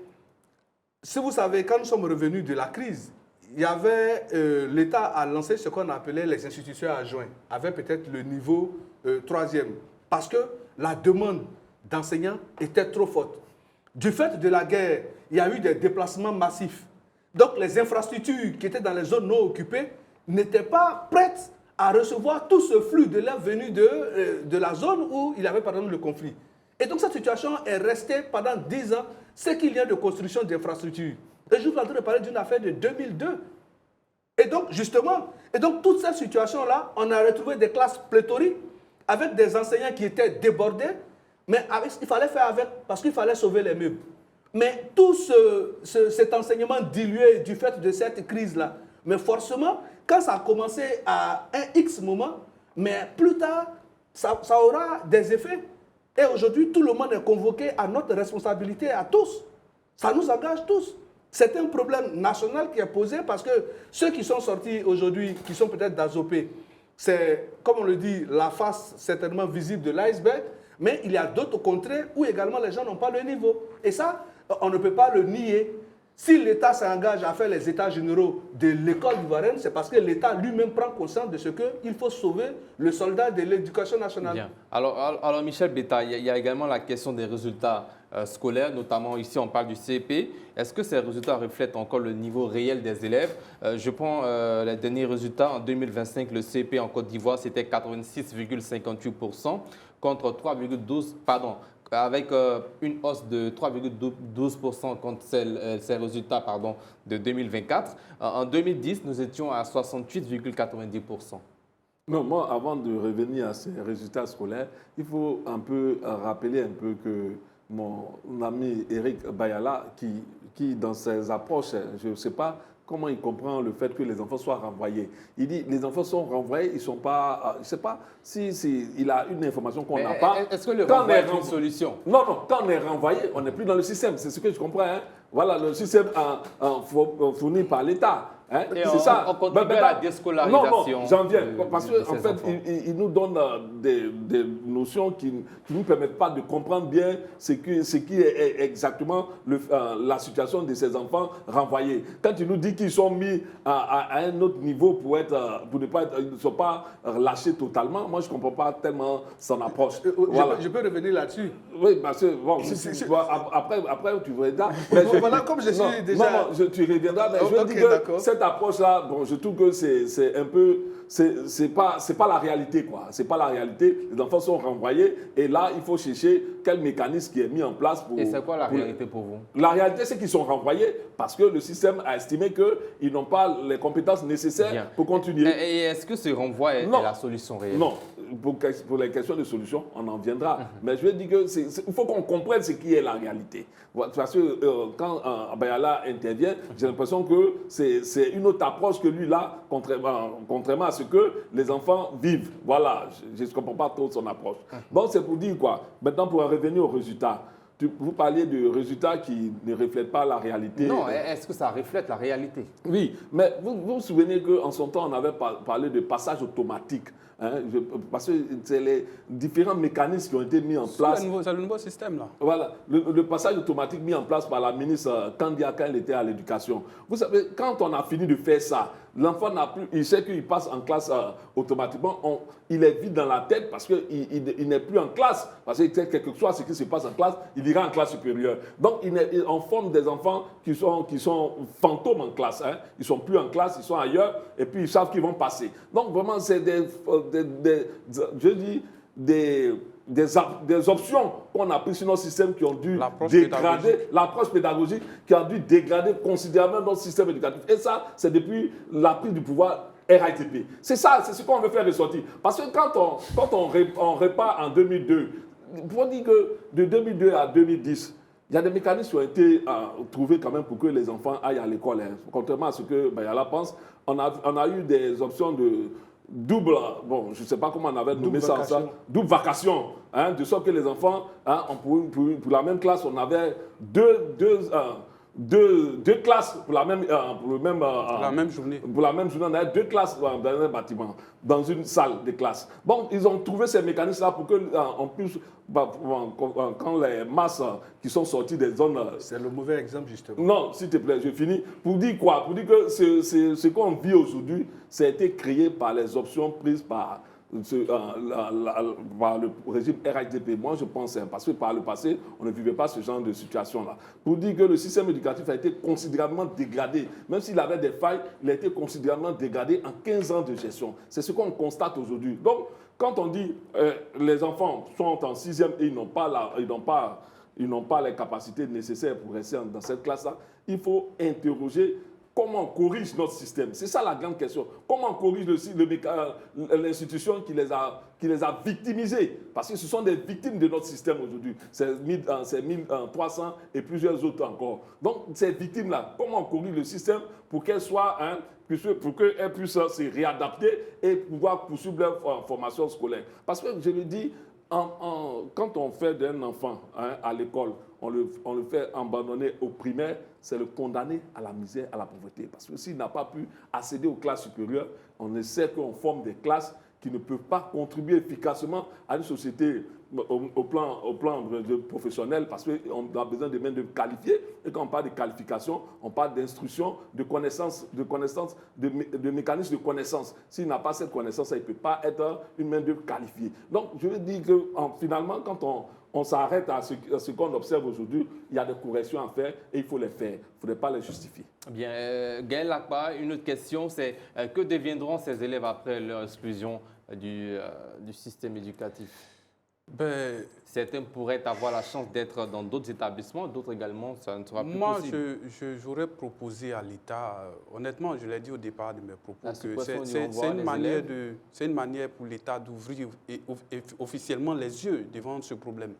si vous savez, quand nous sommes revenus de la crise, il y avait l'État a lancé ce qu'on appelait les institutions adjoints, avec peut-être le niveau 3e, parce que la demande d'enseignants était trop forte. Du fait de la guerre, il y a eu des déplacements massifs. Donc les infrastructures qui étaient dans les zones non occupées n'étaient pas prêtes à recevoir tout ce flux d'élèves venus de la zone où il y avait par exemple le conflit. Et donc cette situation est restée pendant 10 ans, ce qu'il y a de construction d'infrastructures. Et je vous en train de parler d'une affaire de 2002. Et donc justement, toute cette situation-là, on a retrouvé des classes pléthoriques avec des enseignants qui étaient débordés, mais il fallait faire avec parce qu'il fallait sauver les meubles. Mais tout cet enseignement dilué du fait de cette crise-là, mais forcément, quand ça a commencé à un X moment, mais plus tard, ça aura des effets. Et aujourd'hui, tout le monde est convoqué à notre responsabilité, à tous. Ça nous engage tous. C'est un problème national qui est posé parce que ceux qui sont sortis aujourd'hui, qui sont peut-être d'Azopé, c'est, comme on le dit, la face certainement visible de l'iceberg, mais il y a d'autres contrées où également les gens n'ont pas le niveau. Et ça, on ne peut pas le nier. Si l'État s'engage à faire les états généraux de l'école ivoirienne, c'est parce que l'État lui-même prend conscience de ce qu'il faut sauver le soldat de l'éducation nationale. Bien. Alors Michel Betta, il y a également la question des résultats scolaires, notamment ici on parle du CP. Est-ce que ces résultats reflètent encore le niveau réel des élèves? Je prends les derniers résultats. En 2025, le CP en Côte d'Ivoire, c'était 86,58% contre 3,12%, avec une hausse de 3,12% contre ces résultats de 2024. En 2010, nous étions à 68,90%. Non, moi, avant de revenir à ces résultats scolaires, il faut un peu rappeler un peu que mon ami Eric Bayala, qui dans ses approches, je ne sais pas comment il comprend le fait que les enfants soient renvoyés. Il dit les enfants sont renvoyés, ils ne sont pas... je ne sais pas si il a une information qu'on n'a pas. Est-ce que le renvoi est une solution? Non, quand on est renvoyé, on n'est plus dans le système. C'est ce que je comprends. Hein. Voilà, le système fourni par l'État. Hein? C'est ça. On contribue à la déscolarisation. Non, j'en viens. Parce qu'en fait, il nous donne des notions qui ne nous permettent pas de comprendre bien ce qui est exactement la situation de ces enfants renvoyés. Quand il nous dit qu'ils sont mis à un autre niveau pour ne pas être, ils ne sont pas lâchés totalement, moi je ne comprends pas tellement son approche. Voilà. Je peux revenir là-dessus. Oui, parce que bon, après tu reviendras. Voilà, comme je suis déjà... Non, tu reviendras, mais je veux dire que cette approche-là, bon, je trouve que c'est un peu... C'est pas la réalité, quoi. C'est pas la réalité. Les enfants sont renvoyés et là, il faut chercher quel mécanisme qui est mis en place pour... Et c'est quoi la réalité pour vous? La réalité, c'est qu'ils sont renvoyés parce que le système a estimé qu'ils n'ont pas les compétences nécessaires pour continuer. Et est-ce que ce renvoi est la solution réelle? Non. Pour les questions de solution, on en viendra. Mais je veux dire qu'il faut qu'on comprenne ce qui est la réalité. Parce que quand Bayala intervient, j'ai l'impression que c'est une autre approche que lui, là, contrairement à ce que les enfants vivent. Voilà, je ne comprends pas trop son approche. Bon, c'est pour dire quoi? Maintenant, pour en revenir aux résultats. Vous parliez de résultats qui ne reflètent pas la réalité. Non, est-ce que ça reflète la réalité? Oui, mais vous souvenez qu'en son temps, on avait parlé de passage automatique. Hein, parce que c'est les différents mécanismes qui ont été mis en place. C'est le nouveau système, là. Voilà, le passage automatique mis en place par la ministre Kandia quand elle était à l'éducation. Vous savez, quand on a fini de faire ça, l'enfant n'a plus, il sait qu'il passe en classe automatiquement, il est vide dans la tête parce qu'il n'est plus en classe. Parce que quel que soit ce qui se passe en classe, il ira en classe supérieure. Donc, on forme des enfants qui sont fantômes en classe. Hein. Ils ne sont plus en classe, ils sont ailleurs, et puis ils savent qu'ils vont passer. Donc, vraiment, c'est des options qu'on a prises sur notre système qui ont dû dégrader l'approche pédagogique, qui a dû dégrader considérablement notre système éducatif. Et ça, c'est depuis la prise du pouvoir RATP. C'est ça, c'est ce qu'on veut faire ressortir. Parce que quand on repart en 2002, il faut dire que de 2002 à 2010, Il y a des mécanismes qui ont été trouvés quand même pour que les enfants aillent à l'école. Hein. Contrairement à ce que Bayala pense, on a eu des options de double, bon, je ne sais pas comment on avait nommé ça, double vacation, hein, de sorte que les enfants, hein, pour la même classe, on avait deux classes pour la même journée. Pour la même journée, on avait 2 classes dans un bâtiment, dans une salle de classe. Bon, ils ont trouvé ces mécanismes-là pour que, en plus, quand les masses qui sont sorties des zones... C'est le mauvais exemple, justement. Non, s'il te plaît, je finis. Pour dire quoi? Pour dire que ce qu'on vit aujourd'hui, ça a été créé par les options prises par le régime RHDP. Moi, je pense, parce que par le passé, on ne vivait pas ce genre de situation-là. Pour dire que le système éducatif a été considérablement dégradé. Même s'il avait des failles, il a été considérablement dégradé en 15 ans de gestion. C'est ce qu'on constate aujourd'hui. Donc, quand on dit les enfants sont en 6e et ils n'ont pas les capacités nécessaires pour rester dans cette classe-là, il faut interroger comment on corrige notre système. C'est ça la grande question. Comment on corrige l'institution qui les a victimisés. Parce que ce sont des victimes de notre système aujourd'hui. C'est 1300 et plusieurs autres encore. Donc, ces victimes-là, comment on corrige le système pour qu'elles soient... pour qu'elles puissent se réadapter et pouvoir poursuivre leur formation scolaire. Parce que, je le dis, quand on fait d'un enfant à l'école, on le fait abandonner au primaire, c'est le condamner à la misère, à la pauvreté. Parce que s'il n'a pas pu accéder aux classes supérieures, on essaie qu'on forme des classes qui ne peuvent pas contribuer efficacement à une société au plan professionnel, parce qu'on a besoin de main-d'œuvre qualifiée. Et quand on parle de qualification, on parle d'instruction, de connaissance, de mécanismes de connaissance. S'il n'a pas cette connaissance, il ne peut pas être une main-d'œuvre qualifiée. Donc, je veux dire que finalement, quand on s'arrête à ce qu'on observe aujourd'hui, il y a des corrections à faire et il faut les faire. Il ne faudrait pas les justifier. Bien, Gaël Lakba, une autre question, c'est que deviendront ces élèves après leur exclusion du système éducatif? Certains pourraient avoir la chance d'être dans d'autres établissements, d'autres également, ça ne sera plus possible. Moi, j'aurais proposé à l'État, honnêtement, je l'ai dit au départ de mes propos, que c'est une manière pour l'État d'ouvrir officiellement les yeux devant ce problème,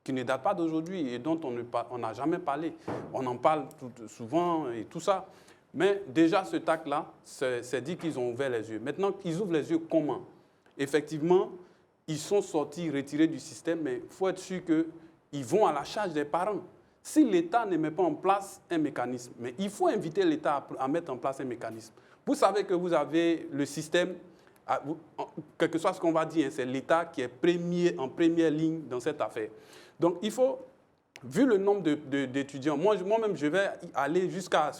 qui ne date pas d'aujourd'hui et dont on n'a jamais parlé. On en parle souvent et tout ça. Mais déjà, ce TAC-là, c'est dit qu'ils ont ouvert les yeux. Maintenant, ils ouvrent les yeux comment? Effectivement, ils sont sortis, retirés du système, mais il faut être sûr qu'ils vont à la charge des parents. Si l'État ne met pas en place un mécanisme, mais il faut inviter l'État à mettre en place un mécanisme. Vous savez que vous avez le système, quel que soit ce qu'on va dire, c'est l'État qui est en première ligne dans cette affaire. Donc il faut, vu le nombre d'étudiants, moi-même je vais aller jusqu'à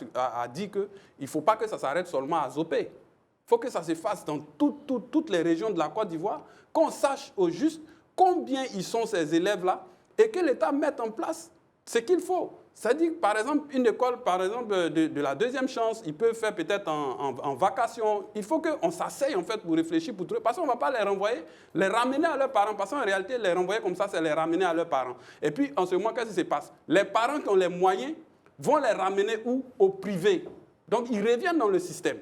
dire qu'il ne faut pas que ça s'arrête seulement à Zopé. Il faut que ça se fasse dans toutes les régions de la Côte d'Ivoire, qu'on sache au juste combien ils sont ces élèves-là et que l'État mette en place ce qu'il faut. C'est-à-dire, par exemple, une école de la deuxième chance, ils peuvent faire peut-être en vacation. Il faut qu'on s'asseye en fait pour réfléchir, pour trouver, parce qu'on ne va pas les renvoyer, les ramener à leurs parents. Parce qu'en réalité, les renvoyer comme ça, c'est les ramener à leurs parents. Et puis, en ce moment, qu'est-ce qui se passe? Les parents qui ont les moyens vont les ramener où? Au privé. Donc, ils reviennent dans le système.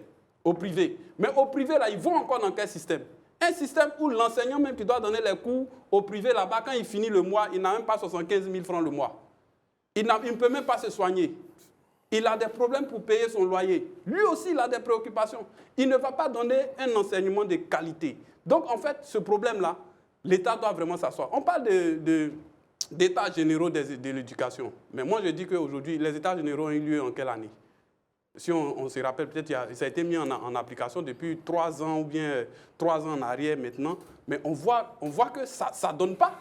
Au privé. Mais au privé, là, ils vont encore dans quel système? Un système où l'enseignant même qui doit donner les cours au privé, là-bas, quand il finit le mois, il n'a même pas 75 000 francs le mois. Il ne peut même pas se soigner. Il a des problèmes pour payer son loyer. Lui aussi, il a des préoccupations. Il ne va pas donner un enseignement de qualité. Donc, en fait, ce problème-là, l'État doit vraiment s'asseoir. On parle d'états généraux de l'éducation. Mais moi, je dis qu'aujourd'hui, les états généraux ont eu lieu en quelle année? Si on se rappelle, peut-être ça a été mis en application depuis 3 ans ou bien 3 ans en arrière maintenant. Mais on voit que ça ne donne pas.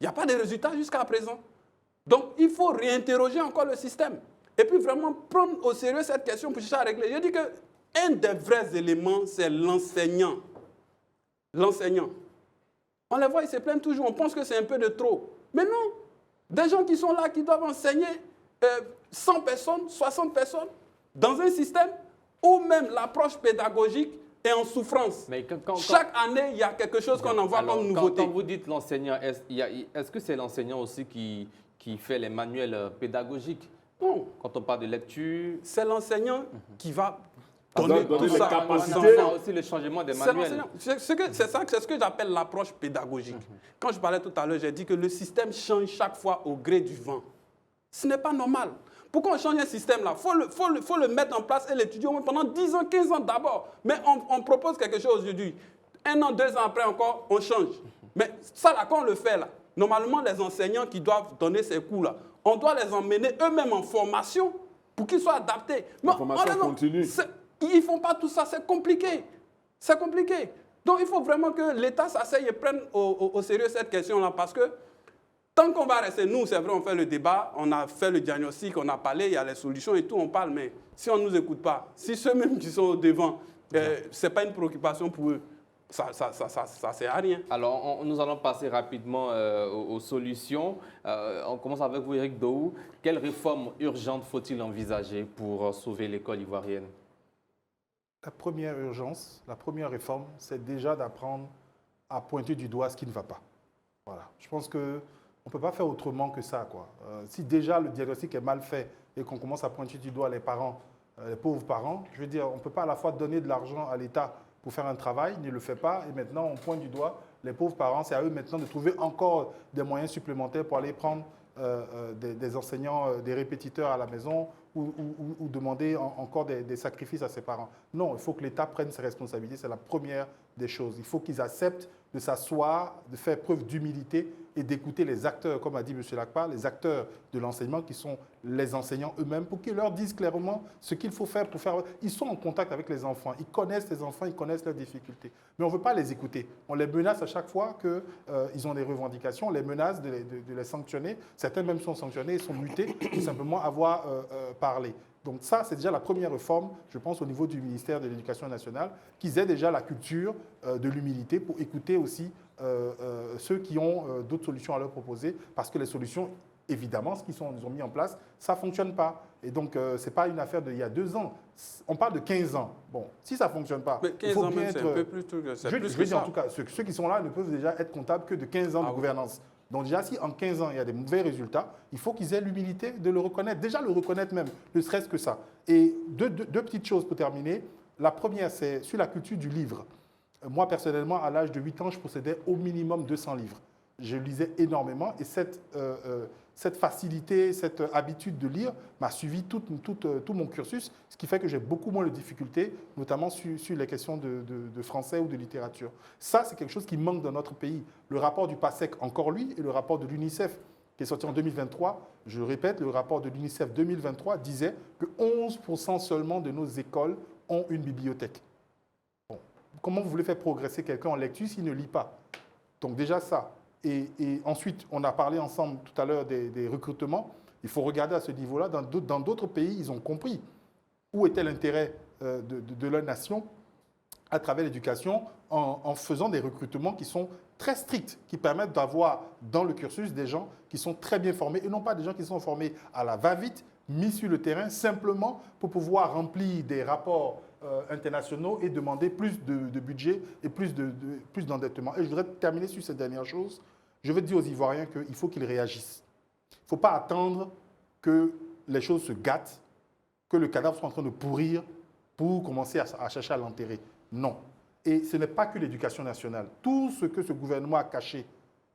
Il n'y a pas de résultats jusqu'à présent. Donc, il faut réinterroger encore le système. Et puis vraiment prendre au sérieux cette question pour chercher à régler. Je dis qu'un des vrais éléments, c'est l'enseignant. L'enseignant. On les voit, ils se plaignent toujours. On pense que c'est un peu de trop. Mais non. Des gens qui sont là, qui doivent enseigner 100 personnes, 60 personnes, dans un système où même l'approche pédagogique est en souffrance. Mais chaque année, il y a quelque chose qu'on envoie comme nouveauté. Quand vous dites l'enseignant, est-ce que c'est l'enseignant aussi qui fait les manuels pédagogiques? Non. Quand on parle de lecture... C'est l'enseignant qui va donner tout ça. C'est aussi le changement des manuels. C'est ce que j'appelle l'approche pédagogique. Quand je parlais tout à l'heure, j'ai dit que le système change chaque fois au gré du vent. Ce n'est pas normal. Pourquoi on change un système là? Faut le mettre en place et l'étudier pendant 10 ans, 15 ans d'abord. Mais on propose quelque chose aujourd'hui. 1 an, 2 ans après encore, on change. Mais ça là, quand on le fait là, normalement les enseignants qui doivent donner ces cours là, on doit les emmener eux-mêmes en formation pour qu'ils soient adaptés. La formation continue. Ils ne font pas tout ça, c'est compliqué. C'est compliqué. Donc il faut vraiment que l'État s'asseye et prenne au sérieux cette question-là parce que tant qu'on va rester, nous, c'est vrai, on fait le débat, on a fait le diagnostic, on a parlé, il y a les solutions et tout, on parle, mais si on ne nous écoute pas, si ceux-mêmes qui sont au devant, ce n'est pas une préoccupation pour eux, ça ne sert à rien. Alors, nous allons passer rapidement aux solutions. On commence avec vous, Éric Dohou. Quelle réforme urgente faut-il envisager pour sauver l'école ivoirienne? La première urgence, la première réforme, c'est déjà d'apprendre à pointer du doigt ce qui ne va pas. Voilà. Je pense que on ne peut pas faire autrement que ça, quoi. Si déjà le diagnostic est mal fait et qu'on commence à pointer du doigt les parents, les pauvres parents, je veux dire, on ne peut pas à la fois donner de l'argent à l'État pour faire un travail, il ne le fait pas, et maintenant on pointe du doigt les pauvres parents. C'est à eux maintenant de trouver encore des moyens supplémentaires pour aller prendre des enseignants, des répétiteurs à la maison ou demander encore des sacrifices à ses parents. Non, il faut que l'État prenne ses responsabilités, c'est la première des choses. Il faut qu'ils acceptent de s'asseoir, de faire preuve d'humilité et d'écouter les acteurs, comme a dit M. Lakpa, les acteurs de l'enseignement qui sont les enseignants eux-mêmes, pour qu'ils leur disent clairement ce qu'il faut faire pour faire... Ils sont en contact avec les enfants, ils connaissent les enfants, ils connaissent leurs difficultés. Mais on ne veut pas les écouter. On les menace à chaque fois qu'ils ont des revendications, on les menace de les sanctionner. Certains même sont sanctionnés et sont mutés pour simplement avoir parlé. Donc ça, c'est déjà la première réforme, je pense, au niveau du ministère de l'Éducation nationale, qu'ils aient déjà la culture de l'humilité pour écouter aussi ceux qui ont d'autres solutions à leur proposer, parce que les solutions, évidemment, ce qu'ils ont mis en place, ça ne fonctionne pas. Et donc, ce n'est pas une affaire d'il y a 2 ans. On parle de 15 ans. Bon, si ça ne fonctionne pas, mais 15 il faut ans bien même, être... c'est un peu plus tôt que ça. Je veux dire, en tout cas, ceux qui sont là ne peuvent déjà être comptables que de 15 ans de gouvernance. Donc déjà, si en 15 ans, il y a des mauvais résultats, il faut qu'ils aient l'humilité de le reconnaître. Déjà, le reconnaître même, ne serait-ce que ça. Et deux petites choses pour terminer. La première, c'est sur la culture du livre. Moi, personnellement, à l'âge de 8 ans, je possédais au minimum 200 livres. Je lisais énormément et cette facilité, cette habitude de lire m'a suivi tout mon cursus, ce qui fait que j'ai beaucoup moins de difficultés, notamment sur les questions de français ou de littérature. Ça, c'est quelque chose qui manque dans notre pays. Le rapport du PASEC, encore lui, et le rapport de l'UNICEF, qui est sorti en 2023, je répète, le rapport de l'UNICEF 2023 disait que 11% seulement de nos écoles ont une bibliothèque. Bon. Comment vous voulez faire progresser quelqu'un en lecture s'il ne lit pas? Donc déjà ça. Et ensuite, on a parlé ensemble tout à l'heure des recrutements. Il faut regarder à ce niveau-là. Dans d'autres pays, ils ont compris où était l'intérêt de leur nation à travers l'éducation en faisant des recrutements qui sont très stricts, qui permettent d'avoir dans le cursus des gens qui sont très bien formés et non pas des gens qui sont formés à la va-vite, mis sur le terrain simplement pour pouvoir remplir des rapports internationaux et demander plus de budget et plus d'endettement. Et je voudrais terminer sur cette dernière chose. Je veux dire aux Ivoiriens qu'il faut qu'ils réagissent. Il ne faut pas attendre que les choses se gâtent, que le cadavre soit en train de pourrir pour commencer à chercher à l'enterrer. Non. Et ce n'est pas que l'éducation nationale. Tout ce que ce gouvernement a caché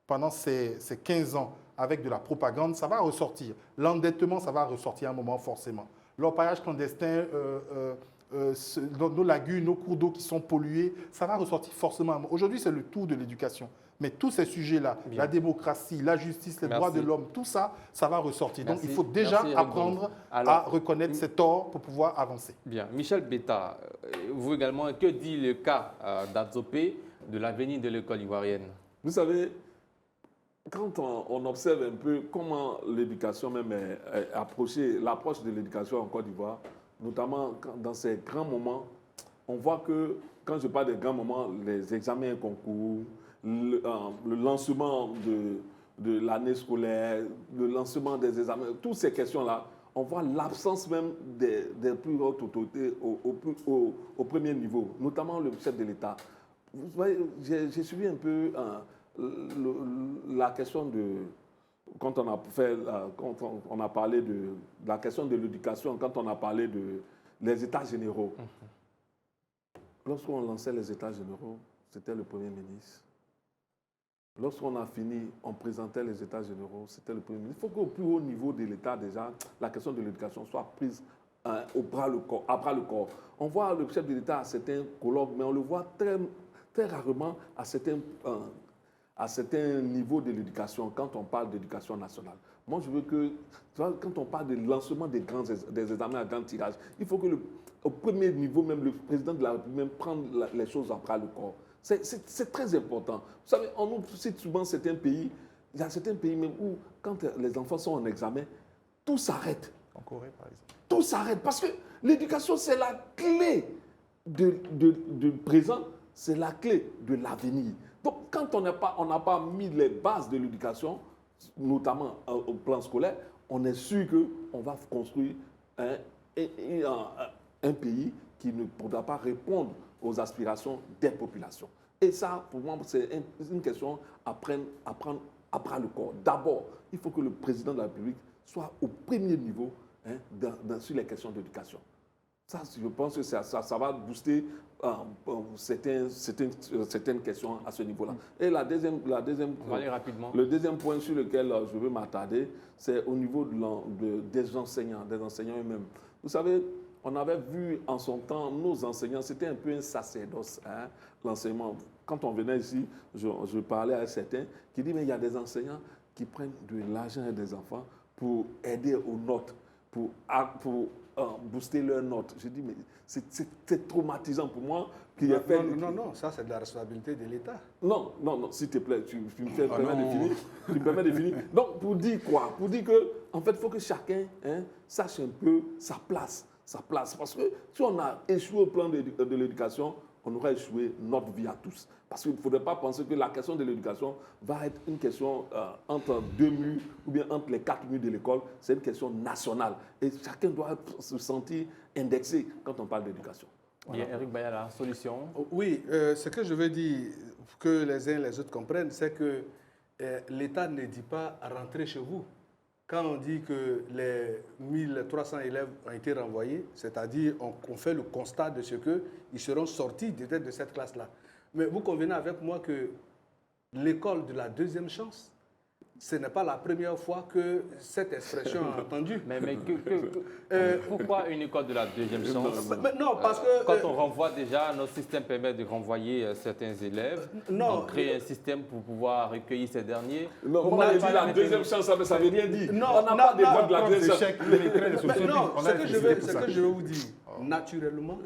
pendant ces 15 ans avec de la propagande, ça va ressortir. L'endettement, ça va ressortir à un moment forcément. L'orpaillage clandestin, nos lagunes, nos cours d'eau qui sont pollués, ça va ressortir forcément. Aujourd'hui, c'est le tour de l'éducation. Mais tous ces sujets-là, la démocratie, la justice, les droits de l'homme, tout ça, ça va ressortir. Donc, il faut déjà apprendre à reconnaître ses torts pour pouvoir avancer. Bien. Michel Betta, vous également, que dit le cas d'Adzopé de l'avenir de l'école ivoirienne? Vous savez, quand on observe un peu comment l'éducation même est approchée, l'approche de l'éducation en Côte d'Ivoire, notamment dans ces grands moments, on voit que, quand je parle des grands moments, les examens et concours, le lancement de l'année scolaire, le lancement des examens, toutes ces questions-là, on voit l'absence même des plus hautes autorités au premier niveau, notamment le chef de l'État. Vous voyez, j'ai suivi un peu la question de... Quand on a parlé de la question de l'éducation, quand on a parlé des États généraux, lorsqu'on lançait les États généraux, c'était le Premier ministre Lorsqu'on a fini, on présentait les États généraux, c'était le Premier ministre. Il faut qu'au plus haut niveau de l'État, déjà, la question de l'éducation soit prise à bras le corps. On voit le chef de l'État à certains colloques, mais on le voit très, très rarement à certains niveaux de l'éducation, quand on parle d'éducation nationale. Moi, je veux que, tu vois, quand on parle de lancement des examens à grand tirage, il faut que au premier niveau, même le président de la République même prenne les choses à bras le corps. C'est très important. Vous savez, on nous cite souvent certains pays, il y a certains pays même où, quand les enfants sont en examen, tout s'arrête. En Corée, par exemple. Tout s'arrête parce que l'éducation, c'est la clé du présent, c'est la clé de l'avenir. Donc, quand on n'a pas mis les bases de l'éducation, notamment au plan scolaire, on est sûr qu'on va construire un pays qui ne pourra pas répondre aux aspirations des populations. Et ça, pour moi, c'est une question à prendre à bras le corps. D'abord, il faut que le président de la République soit au premier niveau sur les questions d'éducation. Ça, je pense que ça va booster certaines questions à ce niveau-là. Et on va aller rapidement. Le deuxième point sur lequel je veux m'attarder, c'est au niveau des enseignants eux-mêmes. Vous savez, on avait vu en son temps, nos enseignants, c'était un peu un sacerdoce, l'enseignement. Quand on venait ici, je parlais à certains qui disent, mais il y a des enseignants qui prennent de l'argent des enfants pour aider aux notes, pour booster leurs notes. Je dis, mais c'est traumatisant pour moi. Non, ça c'est de la responsabilité de l'État. Non, s'il te plaît, tu me permets de finir. Donc, pour dire quoi? Pour dire que, en fait, il faut que chacun sache un peu sa place. Parce que si on a échoué au plan de l'éducation, on aura échoué notre vie à tous. Parce qu'il ne faudrait pas penser que la question de l'éducation va être une question entre deux murs ou bien entre les quatre murs de l'école. C'est une question nationale. Et chacun doit se sentir indexé quand on parle d'éducation. Voilà. Bien, Eric Bayala, solution? Oui, ce que je veux dire, que les uns et les autres comprennent, c'est que l'État ne dit pas rentrez chez vous. Quand on dit que les 1300 élèves ont été renvoyés, c'est-à-dire on fait le constat de ce qu'ils seront sortis de cette classe-là. Mais vous convenez avec moi que l'école de la deuxième chance, ce n'est pas la première fois que cette expression est entendue. Mais pourquoi une école de la deuxième chance? Non, parce que... Quand on renvoie déjà, notre système permet de renvoyer certains élèves. On crée un système pour pouvoir recueillir ces derniers. Non, on a dit la deuxième chance, ça ne veut rien dire. Non, on n'a pas de vote de la deuxième chance. Non, ce que je veux vous dire, naturellement...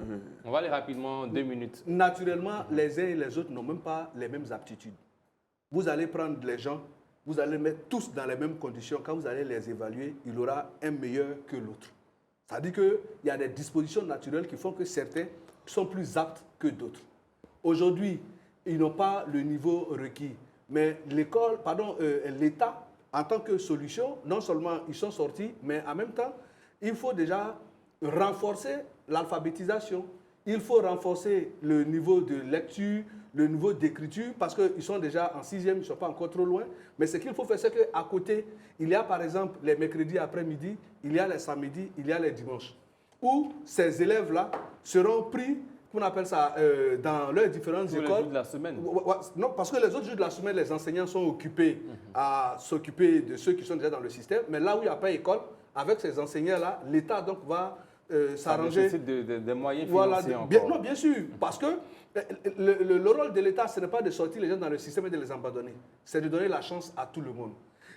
On va aller rapidement, 2 minutes. Naturellement, les uns et les autres n'ont même pas les mêmes aptitudes. Vous allez prendre les gens, vous allez les mettre tous dans les mêmes conditions. Quand vous allez les évaluer, il y aura un meilleur que l'autre. C'est-à-dire qu'il y a des dispositions naturelles qui font que certains sont plus aptes que d'autres. Aujourd'hui, ils n'ont pas le niveau requis. Mais l'État, en tant que solution, non seulement ils sont sortis, mais en même temps, il faut déjà renforcer l'alphabétisation. Il faut renforcer le niveau de lecture, le niveau d'écriture, parce qu'ils sont déjà en 6e, ils ne sont pas encore trop loin. Mais ce qu'il faut faire, c'est qu'à côté, il y a par exemple les mercredis après-midi, il y a les samedis, il y a les dimanches, où ces élèves-là seront pris, qu'on appelle ça, dans leurs différentes écoles. Les jours de la semaine. Non, parce que les autres jours de la semaine, les enseignants sont occupés à s'occuper de ceux qui sont déjà dans le système. Mais là où il n'y a pas école, avec ces enseignants-là, l'État donc va s'arranger. Ça nécessite des moyens financiers encore. Non, bien sûr, parce que le rôle de l'État, ce n'est pas de sortir les gens dans le système et de les abandonner. C'est de donner la chance à tout le monde.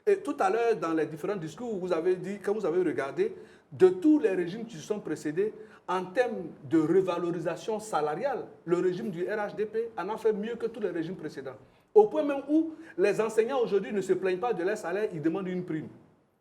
Et tout à l'heure, dans les différents discours, vous avez dit, quand vous avez regardé, de tous les régimes qui se sont précédés, en termes de revalorisation salariale, le régime du RHDP en a fait mieux que tous les régimes précédents. Au point même où les enseignants aujourd'hui ne se plaignent pas de leur salaire, ils demandent une prime.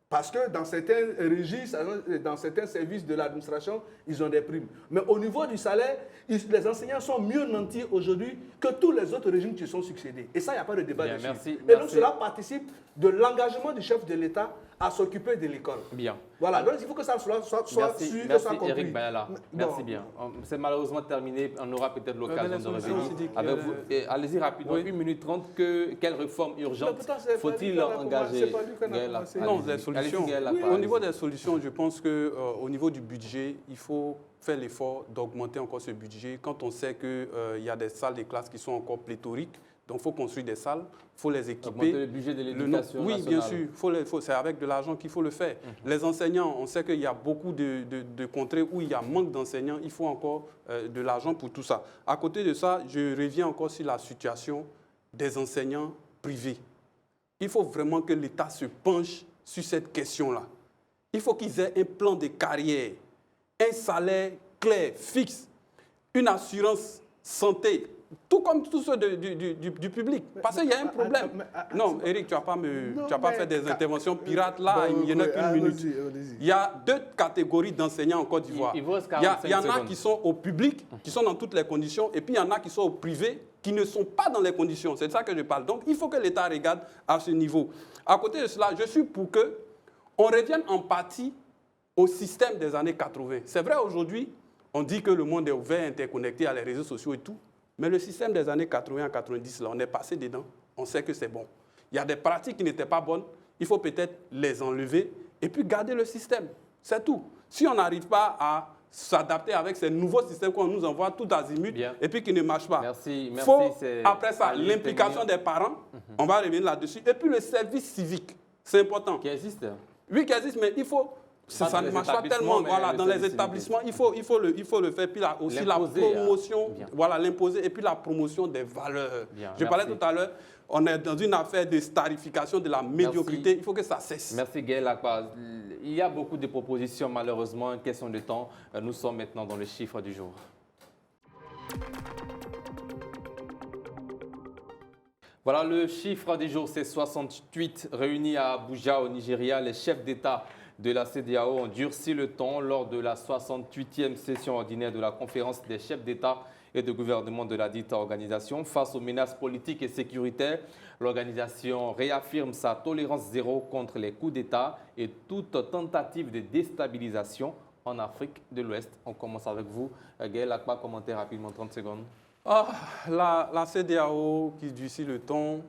Parce que dans certains registres, dans certains services de l'administration, ils ont des primes. Mais au niveau du salaire, les enseignants sont mieux nantis aujourd'hui que tous les autres régimes qui sont succédés. Et ça, il n'y a pas de débat dessus. Merci. Et donc cela participe de l'engagement du chef de l'État à s'occuper de l'école. Bien. Voilà, donc il faut que ça soit sûr, que ça soit compris. Eric Bayala. Merci bien. C'est malheureusement terminé. On aura peut-être l'occasion de revenir avec vous. Allez-y rapidement, 1 minute 30. Quelle réforme urgente faut-il engager? Non, les solutions. Au niveau des solutions, je pense qu'au niveau du budget, il faut faire l'effort d'augmenter encore ce budget. Quand on sait qu'il y a des salles de classe qui sont encore pléthoriques Donc, il faut construire des salles, il faut les équiper. Augmenter le budget de l'éducation Oui, nationale. bien sûr. C'est avec de l'argent qu'il faut le faire. Les enseignants, on sait qu'il y a beaucoup de contrées où il y a manque d'enseignants. Il faut encore de l'argent pour tout ça. À côté de ça, je reviens encore sur la situation des enseignants privés. Il faut vraiment que l'État se penche sur cette question-là. Il faut qu'ils aient un plan de carrière, un salaire clair, fixe, une assurance santé, tout comme tous ceux du public. Parce qu'il y a un problème. Non, Eric, tu n'as pas fait des interventions pirates là, il n'y en a qu'une minute. Il y a 2 catégories d'enseignants en Côte d'Ivoire. Il y en a qui sont au public, qui sont dans toutes les conditions, et puis il y en a qui sont au privé, qui ne sont pas dans les conditions. C'est de ça que je parle. Donc, il faut que l'État regarde à ce niveau. À côté de cela, je suis pour qu'on revienne en partie au système des années 80. C'est vrai, aujourd'hui, on dit que le monde est ouvert, interconnecté à les réseaux sociaux et tout. Mais le système des années 80 à 90, là, on est passé dedans. On sait que c'est bon. Il y a des pratiques qui n'étaient pas bonnes. Il faut peut-être les enlever et puis garder le système. C'est tout. Si on n'arrive pas à s'adapter avec ces nouveaux systèmes qu'on nous envoie tout azimut et puis qui ne marchent pas. Merci. Faut, après ça, l'implication des parents, on va revenir là-dessus. Et puis le service civique, c'est important. Qui existe? Oui, qui existe, mais il faut... Ça ne marche pas tellement. Voilà, dans les établissements, il faut le faire. Puis là, aussi la promotion, voilà, l'imposer. Et puis la promotion des valeurs. Je parlais tout à l'heure, on est dans une affaire de starification de la médiocrité. Il faut que ça cesse. Merci Gaël Akpa. Il y a beaucoup de propositions, malheureusement. Question de temps. Nous sommes maintenant dans le chiffre du jour. Voilà, le chiffre du jour, c'est 68. Réunis à Abuja, au Nigeria, les chefs d'État de la CEDEAO ont durci le ton lors de la 68e session ordinaire de la conférence des chefs d'État et de gouvernement de la dite organisation. Face aux menaces politiques et sécuritaires, l'organisation réaffirme sa tolérance zéro contre les coups d'État et toute tentative de déstabilisation en Afrique de l'Ouest. On commence avec vous. Gaël Akpa, commenter rapidement, 30 secondes. La CEDEAO qui durcit le ton,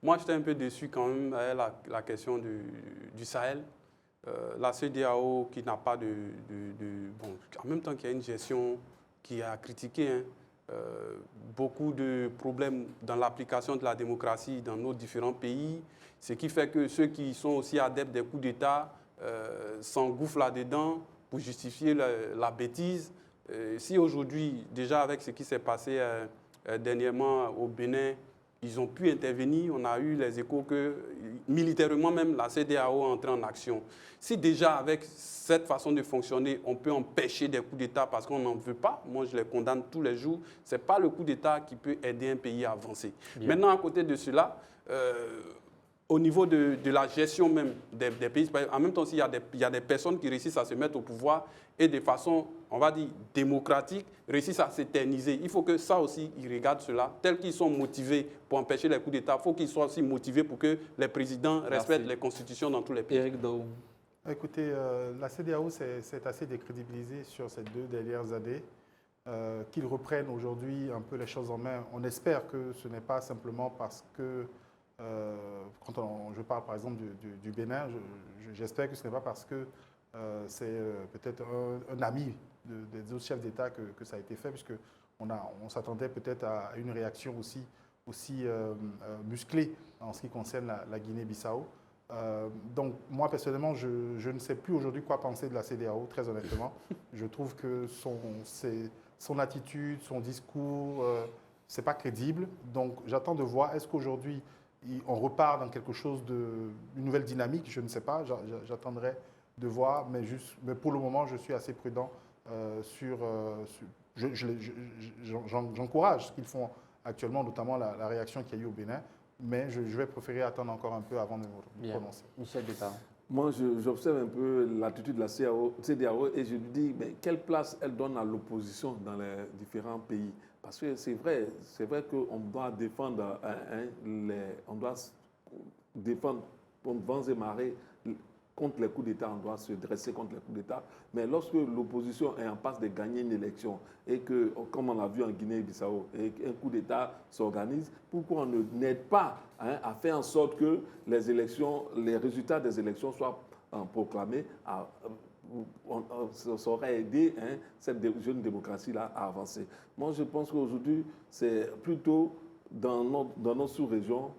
moi j'étais un peu déçu quand même avec la question du Sahel. La CEDEAO qui n'a pas bon, en même temps qu'il y a une gestion qui a critiqué beaucoup de problèmes dans l'application de la démocratie dans nos différents pays, ce qui fait que ceux qui sont aussi adeptes des coups d'État s'engouffrent là-dedans pour justifier la bêtise. Si aujourd'hui, déjà avec ce qui s'est passé dernièrement au Bénin, ils ont pu intervenir, on a eu les échos que militairement même la CEDEAO est entrée en action. Si déjà avec cette façon de fonctionner, on peut empêcher des coups d'État parce qu'on n'en veut pas, moi je les condamne tous les jours, ce n'est pas le coup d'État qui peut aider un pays à avancer. Bien. Maintenant, à côté de cela, au niveau de la gestion même des pays, en même temps, il y a des personnes qui réussissent à se mettre au pouvoir et de façon, on va dire, démocratique, réussissent à s'éterniser. Il faut que ça aussi, ils regardent cela. Tels qu'ils sont motivés pour empêcher les coups d'État, il faut qu'ils soient aussi motivés pour que les présidents respectent les constitutions dans tous les pays. Éric Daou. Écoutez, la CEDEAO s'est assez décrédibilisée sur ces 2 dernières années. Qu'ils reprennent aujourd'hui un peu les choses en main. On espère que ce n'est pas simplement parce que quand je parle par exemple du Bénin, j'espère que ce n'est pas parce que c'est peut-être un ami des autres chefs d'État que ça a été fait, puisqu'on s'attendait peut-être à une réaction aussi musclée en ce qui concerne la Guinée-Bissau. Donc moi personnellement, je ne sais plus aujourd'hui quoi penser de la CEDEAO, très honnêtement. Je trouve que son attitude, son discours, ce n'est pas crédible. Donc j'attends de voir, est-ce qu'aujourd'hui, on repart dans quelque chose une nouvelle dynamique, je ne sais pas, j'attendrai de voir, mais pour le moment, je suis assez prudent j'encourage ce qu'ils font actuellement, notamment la réaction qu'il y a eu au Bénin, mais je vais préférer attendre encore un peu avant de me prononcer. Michel Détat. Moi, j'observe un peu l'attitude de la CEDEAO et je lui dis, mais quelle place elle donne à l'opposition dans les différents pays? Parce que c'est vrai qu'on doit défendre, on doit défendre vents et marées contre les coups d'État, on doit se dresser contre les coups d'État. Mais lorsque l'opposition est en passe de gagner une élection et que, comme on l'a vu en Guinée-Bissau, et qu'un coup d'État s'organise, pourquoi on n'aide pas à faire en sorte que les résultats des élections soient proclamés ça aurait aidé cette jeune démocratie-là à avancer. Moi, je pense qu'aujourd'hui, c'est plutôt dans notre sous-région,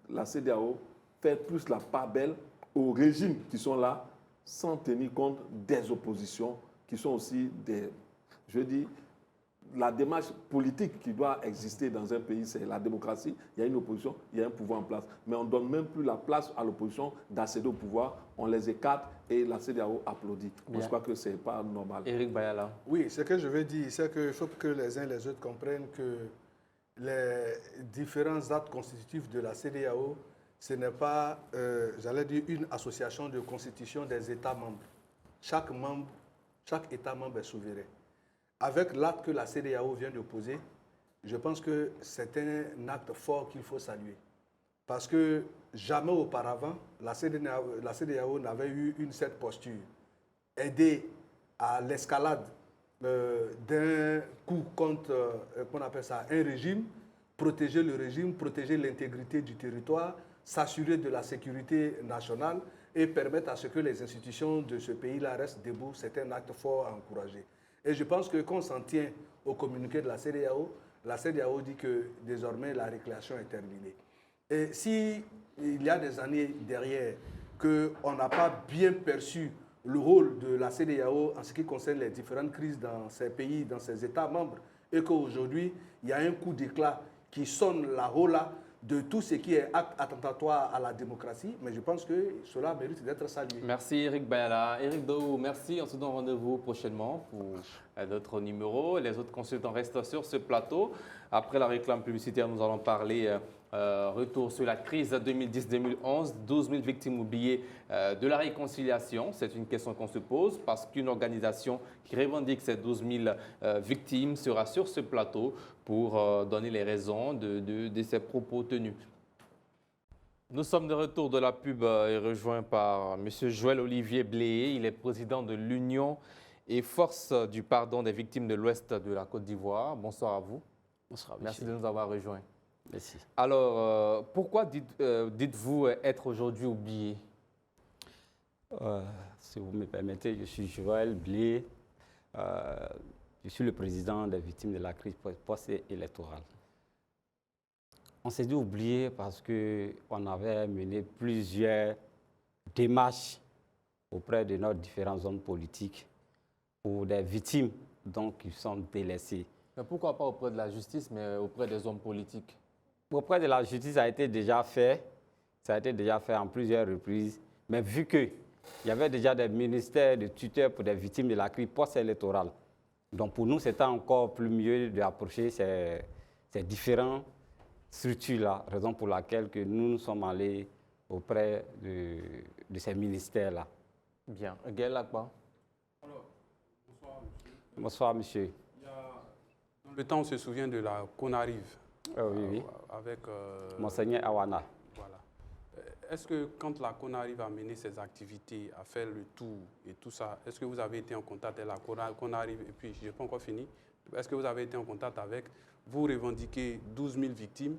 la CEDEAO fait plus la part belle aux régimes qui sont là, sans tenir compte des oppositions, qui sont aussi des... Je dis, la démarche politique qui doit exister dans un pays, c'est la démocratie. Il y a une opposition, il y a un pouvoir en place. Mais on ne donne même plus la place à l'opposition d'accéder au pouvoir. On les écarte et la CEDEAO applaudit. Moi, je crois que ce n'est pas normal. Éric Bayala. Oui, ce que je veux dire, c'est qu'il faut que les uns et les autres comprennent que les différents actes constitutifs de la CEDEAO, ce n'est pas, j'allais dire, une association de constitution des États membres. Chaque État membre est souverain. Avec l'acte que la CEDEAO vient de poser, je pense que c'est un acte fort qu'il faut saluer. Parce que jamais auparavant, la CEDEAO n'avait eu cette posture. Aider à l'escalade d'un coup contre, qu'on appelle ça, un régime, protéger le régime, protéger l'intégrité du territoire, s'assurer de la sécurité nationale et permettre à ce que les institutions de ce pays-là restent debout. C'est un acte fort à encourager. Et je pense que quand on s'en tient au communiqué de la CEDEAO dit que désormais la récréation est terminée. Et si il y a des années derrière qu'on n'a pas bien perçu le rôle de la CEDEAO en ce qui concerne les différentes crises dans ces pays, dans ces États membres, et qu'aujourd'hui, il y a un coup d'éclat qui sonne la rola de tout ce qui est acte attentatoire à la démocratie, mais je pense que cela mérite d'être salué. Merci Éric Bayala. Éric Daou, merci. On se donne rendez-vous prochainement pour d'autres numéros. Les autres consultants restent sur ce plateau. Après la réclame publicitaire, nous allons parler retour sur la crise 2010-2011, 12 000 victimes oubliées de la réconciliation. C'est une question qu'on se pose parce qu'une organisation qui revendique ces 12 000 victimes sera sur ce plateau pour donner les raisons de ces propos tenus. Nous sommes de retour de la pub et rejoints par M. Joël Olivier Bléé. Il est président de l'Union et Force du pardon des victimes de l'Ouest de la Côte d'Ivoire. Bonsoir à vous. Bonsoir. Merci de nous avoir rejoints. Merci. Alors, pourquoi dites-vous être aujourd'hui oublié? Si vous me permettez, je suis Joël Bléé. Je suis le président des victimes de la crise post-électorale. On s'est dit oublié parce qu'on avait mené plusieurs démarches auprès de nos différents hommes politiques pour des victimes donc, qui sont délaissées. Mais pourquoi pas auprès de la justice, mais auprès des hommes politiques? Auprès de la justice, ça a été déjà fait. Ça a été déjà fait en plusieurs reprises. Mais vu qu'il y avait déjà des ministères de tuteurs pour des victimes de la crise post-électorale, donc pour nous, c'était encore plus mieux d'approcher ces différentes structures-là, raison pour laquelle que nous sommes allés auprès de ces ministères-là. Bien. Gaël Lagba. Alors, bonsoir, monsieur. Bonsoir, monsieur. Dans le temps, on se souvient de la Conarive. Oui. Avec Monseigneur Awana. Voilà. Est-ce que quand la Conarive a mené ses activités, a fait le tour et tout ça, est-ce que vous avez été en contact avec la Conarive? Et puis, je n'ai pas encore fini. Est-ce que vous avez été en contact avec, vous revendiquez 12 000 victimes.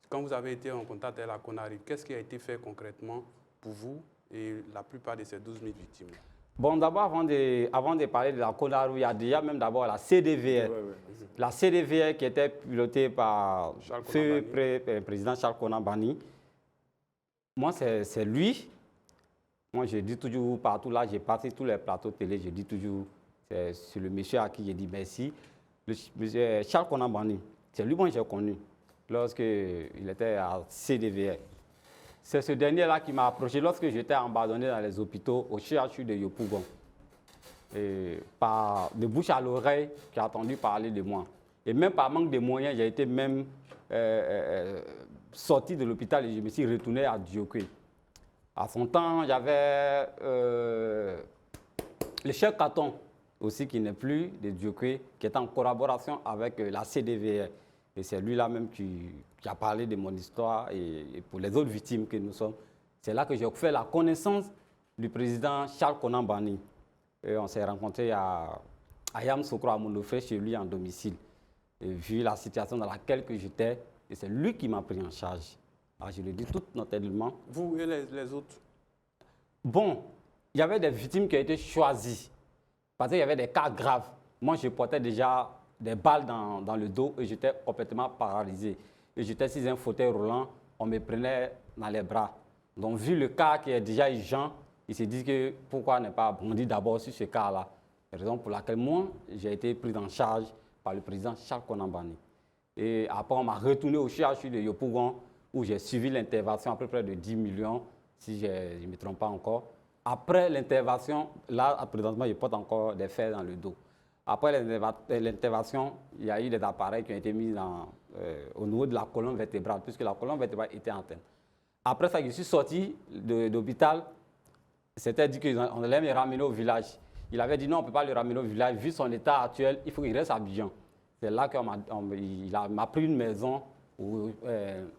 Quand vous avez été en contact avec la Conarive, qu'est-ce qui a été fait concrètement pour vous et la plupart de ces 12 000 victimes? Bon, d'abord, avant de parler de la Conarive, il y a déjà même d'abord la CDVR. La CDVR qui était pilotée par le président Charles Konan Banny. Moi, c'est lui. Moi, je dis toujours partout là, j'ai passé tous les plateaux de télé, je dis toujours, c'est le monsieur à qui j'ai dit merci. Monsieur Charles Konan Banny, c'est lui que j'ai connu lorsqu'il était à CDVR. C'est ce dernier-là qui m'a approché lorsque j'étais abandonné dans les hôpitaux au CHU de Yopougon. Et de bouche à l'oreille, qui a entendu parler de moi. Et même par manque de moyens, j'ai été même sorti de l'hôpital et je me suis retourné à Dioké. À son temps, il y avait le chef Caton aussi qui n'est plus de Dioké, qui est en collaboration avec la CDVR. Et c'est lui-là même qui a parlé de mon histoire et pour les autres victimes que nous sommes. C'est là que j'ai fait la connaissance du président Charles Konan Banny. Et on s'est rencontrés à Yam Sokro à Monofré, chez lui en domicile. Et vu la situation dans laquelle j'étais, et c'est lui qui m'a pris en charge. Alors je le dis tout notamment. Vous et les autres? Bon, il y avait des victimes qui ont été choisies. Parce qu'il y avait des cas graves. Moi, je portais déjà des balles dans le dos et j'étais complètement paralysé. et j'étais sur un fauteuil roulant, on me prenait dans les bras. Donc, vu le cas qui est déjà urgent, ils se disent que pourquoi ne pas bondir d'abord sur ce cas-là. Raison pour laquelle moi, j'ai été pris en charge par le président Charles Konan Banny. Et après, on m'a retourné au CHU de Yopougon, où j'ai suivi l'intervention à peu près de 10 millions, si je ne me trompe pas encore. Après l'intervention, là, présentement, je porte encore des fers dans le dos. Après l'intervention, il y a eu des appareils qui ont été mis au niveau de la colonne vertébrale, puisque la colonne vertébrale était atteinte. Après ça, je suis sorti de l'hôpital. C'était dit qu'on allait me ramener au village. Il avait dit non, on ne peut pas le ramener au village. Vu son état actuel, il faut qu'il reste à Abidjan. C'est là qu'il m'a pris une maison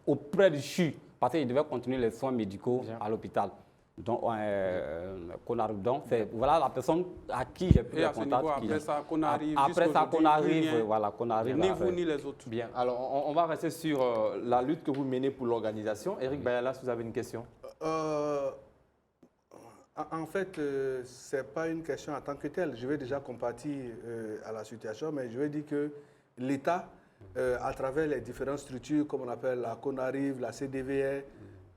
auprès du CHU, parce qu'il devait continuer les soins médicaux à l'hôpital. Donc, voilà la personne à qui j'ai pris le contact. Après ça, qu'on arrive. Voilà, qu'on arrive. Ni vous ni les autres. Bien, alors on va rester sur la lutte que vous menez pour l'organisation. Éric Bayalas, vous avez une question? En fait, ce n'est pas une question en tant que telle. Je vais déjà compatir à la situation, mais je vais dire que l'État, à travers les différentes structures, comme on appelle la CONARIV, la CDVR,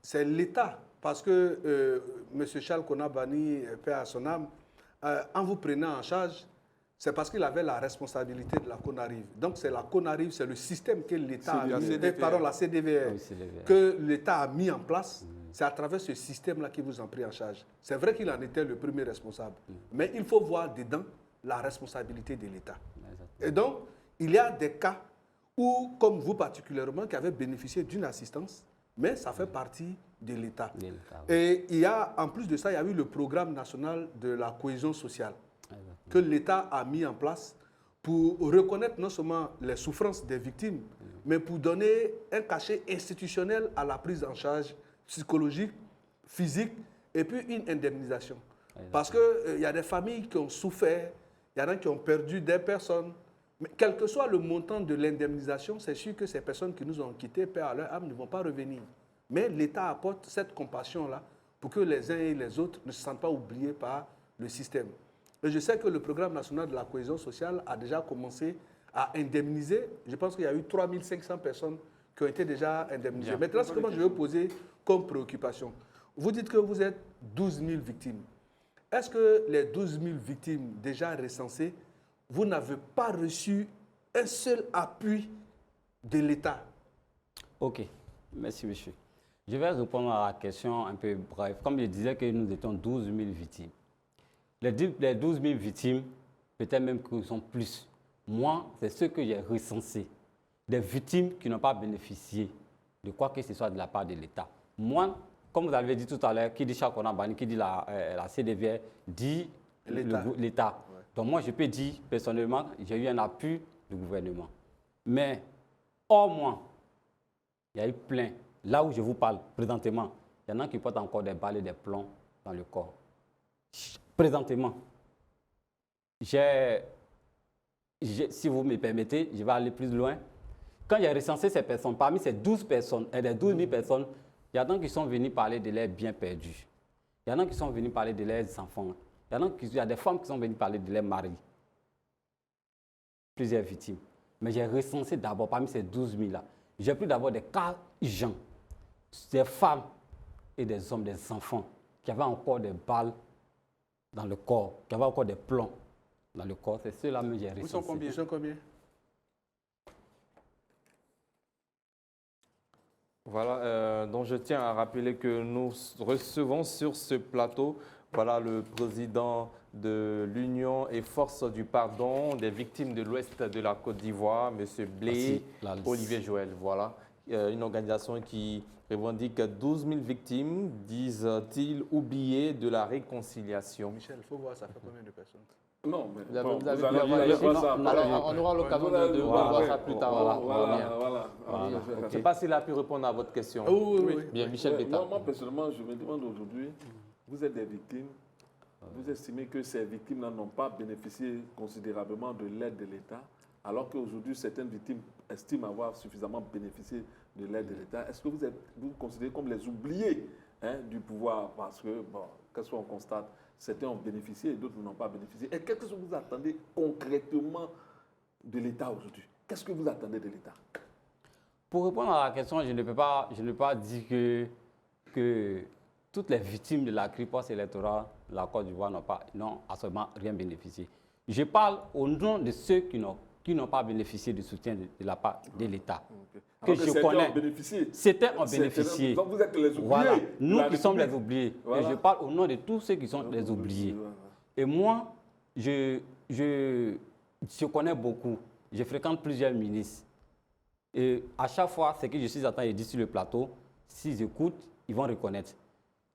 c'est l'État. Parce que M. Charles Konan Banny, paix à son âme, en vous prenant en charge, c'est parce qu'il avait la responsabilité de la CONARIV. Donc c'est la CONARIV, c'est le système que l'État a mis, la CDVR, que l'État a mis en place. C'est à travers ce système-là qu'il vous a pris en charge. C'est vrai qu'il en était le premier responsable, mais il faut voir dedans la responsabilité de l'État. Et donc, il y a des cas où, comme vous particulièrement, qui avez bénéficié d'une assistance, mais ça fait partie de l'État. Et il y a, en plus de ça, il y a eu le programme national de la cohésion sociale que l'État a mis en place pour reconnaître non seulement les souffrances des victimes, mais pour donner un cachet institutionnel à la prise en charge psychologique, physique, et puis une indemnisation. Parce qu'il y a des familles qui ont souffert, il y en a qui ont perdu des personnes. Mais quel que soit le montant de l'indemnisation, c'est sûr que ces personnes qui nous ont quittés, paix à leur âme, ne vont pas revenir. Mais l'État apporte cette compassion-là pour que les uns et les autres ne se sentent pas oubliés par le système. Et je sais que le programme national de la cohésion sociale a déjà commencé à indemniser. Je pense qu'il y a eu 3500 personnes qui ont été déjà indemnisées. Maintenant, ce que moi je veux poser comme préoccupation, vous dites que vous êtes 12 000 victimes. Est-ce que les 12 000 victimes déjà recensées, vous n'avez pas reçu un seul appui de l'État? Ok, merci monsieur. Je vais répondre à la question un peu brève. Comme je disais que nous étions 12 000 victimes. Les 12 000 victimes, peut-être même qu'ils sont plus. Moi, c'est ce que j'ai recensé. Des victimes qui n'ont pas bénéficié de quoi que ce soit de la part de l'État. Moi, comme vous avez dit tout à l'heure, qui dit Charles Konan Banny, qui dit la CDVR, dit l'État. Ouais. Donc moi, je peux dire, personnellement, j'ai eu un appui du gouvernement. Mais, hors moi, il y a eu plein. Là où je vous parle, présentement, il y en a qui portent encore des balles et des plombs dans le corps. Présentement, si vous me permettez, je vais aller plus loin. Quand j'ai recensé ces personnes, parmi ces 12 personnes, et les 12 000 personnes, il y en a qui sont venus parler de leurs biens perdus. Il y en a qui sont venus parler de leurs enfants. Il y a des femmes qui sont venues parler de leurs maris. Plusieurs victimes. Mais j'ai recensé d'abord, parmi ces 12 000-là, j'ai pris d'abord des cas gens, des femmes et des hommes, des enfants, qui avaient encore des balles dans le corps, qui avaient encore des plombs dans le corps. C'est ceux-là que j'ai recensé. Ils sont combien? Voilà, donc je tiens à rappeler que nous recevons sur ce plateau le président de l'Union et Force du Pardon des victimes de l'Ouest de la Côte d'Ivoire, M. Blé, Olivier Joël. Voilà, une organisation qui revendique 12 000 victimes, disent-ils, oubliées de la réconciliation. Michel, il faut voir, ça fait combien de personnes? Non, mais vous allez voir ça. Alors, on aura l'occasion de voir ça plus tard. Voilà. Je ne sais pas s'il a pu répondre à votre question. Oui. Bien, Michel Beta. Moi, personnellement, je me demande aujourd'hui, vous êtes des victimes, vous estimez que ces victimes-là n'ont pas bénéficié considérablement de l'aide de l'État, alors qu'aujourd'hui, certaines victimes estiment avoir suffisamment bénéficié de l'aide de l'État. Est-ce que vous vous considérez comme les oubliés du pouvoir? Parce que, qu'est-ce qu'on constate? Certains ont bénéficié et d'autres n'ont pas bénéficié. Et qu'est-ce que vous attendez concrètement de l'État aujourd'hui? Qu'est-ce que vous attendez de l'État? Pour répondre à la question, je ne peux pas dire que toutes les victimes de la crise post-électorale de la Côte d'Ivoire n'ont absolument rien bénéficié. Je parle au nom de ceux qui n'ont pas bénéficié du soutien de la part de l'État. Que je connais. Certains ont bénéficié. Donc vous êtes les oubliés. Voilà. Nous qui sommes les oubliés. Voilà. Et je parle au nom de tous ceux qui sont les oubliés. Voilà. Et moi, je connais beaucoup. Je fréquente plusieurs ministres. Et à chaque fois, ce que je suis attendu et dit sur le plateau, s'ils écoutent, ils vont reconnaître.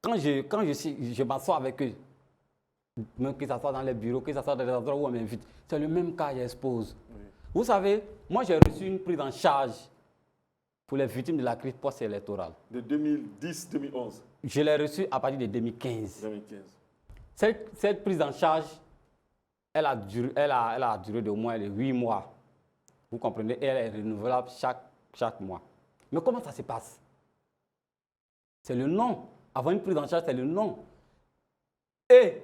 Quand je m'assois avec eux, même que ce soit dans les bureaux, que ce soit dans les endroits où on m'invite, c'est le même cas qu'ils exposent. Oui. Vous savez, moi j'ai reçu une prise en charge pour les victimes de la crise post-électorale. De 2010-2011 ? Je l'ai reçue à partir de 2015. 2015. Cette prise en charge, elle a duré de au moins 8 mois. Vous comprenez? Et elle est renouvelable chaque mois. Mais comment ça se passe? C'est le nom. Avant une prise en charge, c'est le nom. Et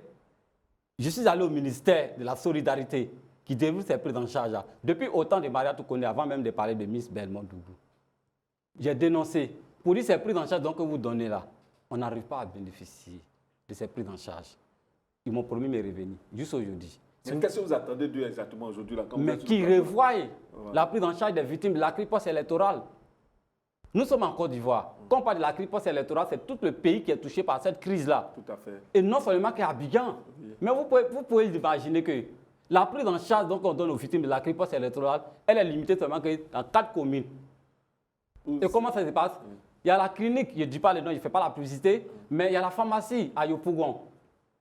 je suis allé au ministère de la Solidarité qui déroule ces prises en charge. Depuis autant de Maria Toukoné, avant même de parler de Miss Belmont Doudou. J'ai dénoncé. Pour dire ces prises en charge que vous donnez là, on n'arrive pas à bénéficier de ces prises en charge. Ils m'ont promis mes revenus, juste aujourd'hui. Qu'est-ce que vous attendez d'eux exactement aujourd'hui là? Mais qui revoient la prise en charge des victimes de la crise post-électorale. Nous sommes en Côte d'Ivoire. Quand on parle de la crise post-électorale, c'est tout le pays qui est touché par cette crise-là. Tout à fait. Et non seulement qu'à Abidjan. Oui. Mais vous pouvez imaginer que la prise en charge qu'on donne aux victimes de la crise post-électorale, elle est limitée seulement que dans 4 communes. Et comment ça se passe? Il y a la clinique, je ne dis pas le nom, je ne fais pas la publicité, mais il y a la pharmacie à Yopougon.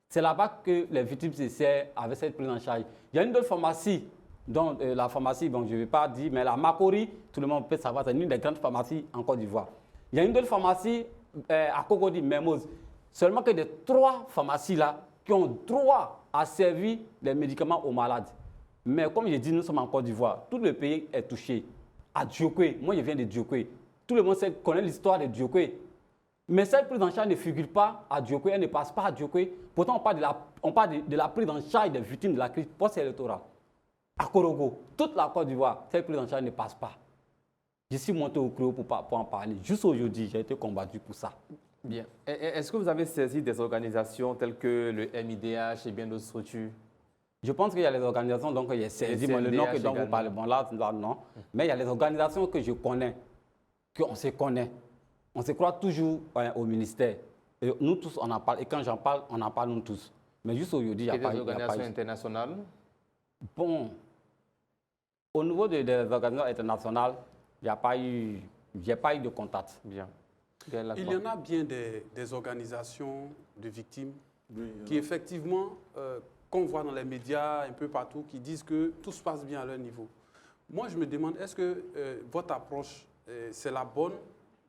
C'est là-bas que les victimes se servent avec cette prise en charge. Il y a une autre pharmacie, dont la pharmacie, bon, je ne vais pas dire, mais la Makori, tout le monde peut savoir, c'est une des grandes pharmacies en Côte d'Ivoire. Il y a une autre pharmacie à Cocody, Mermoz. Seulement que des 3 pharmacies-là qui ont droit à servir les médicaments aux malades. Mais comme je dis, nous sommes en Côte d'Ivoire. Tout le pays est touché. À Djokwe, moi je viens de Djokwe. Tout le monde connaît l'histoire de Djokwe. Mais cette prise en charge ne figure pas à Djokwe, elle ne passe pas à Djokwe. Pourtant, on parle de la prise en charge des victimes de la crise post-électorale. À Korogo, toute la Côte d'Ivoire, cette prise en charge ne passe pas. Je suis monté au CREO pour en parler. Juste aujourd'hui, j'ai été combattu pour ça. Bien. Est-ce que vous avez saisi des organisations telles que le MIDH et bien d'autres structures? Je pense qu'il y a les organisations dont j'ai saisi, le nom dont vous parlez, bon là, non. Mais il y a les organisations que je connais, qu'on se connaît. On se croit toujours au ministère. Et nous tous, on en parle. Et quand j'en parle, on en parle nous tous. Mais juste aujourd'hui, il n'y a pas... Et des organisations internationales? Bon, au niveau des organisations internationales, il n'y a pas eu de contact. Bien. Il y en a bien des organisations de victimes qui effectivement, qu'on voit dans les médias un peu partout, qui disent que tout se passe bien à leur niveau. Moi, je me demande, est-ce que votre approche, c'est la bonne?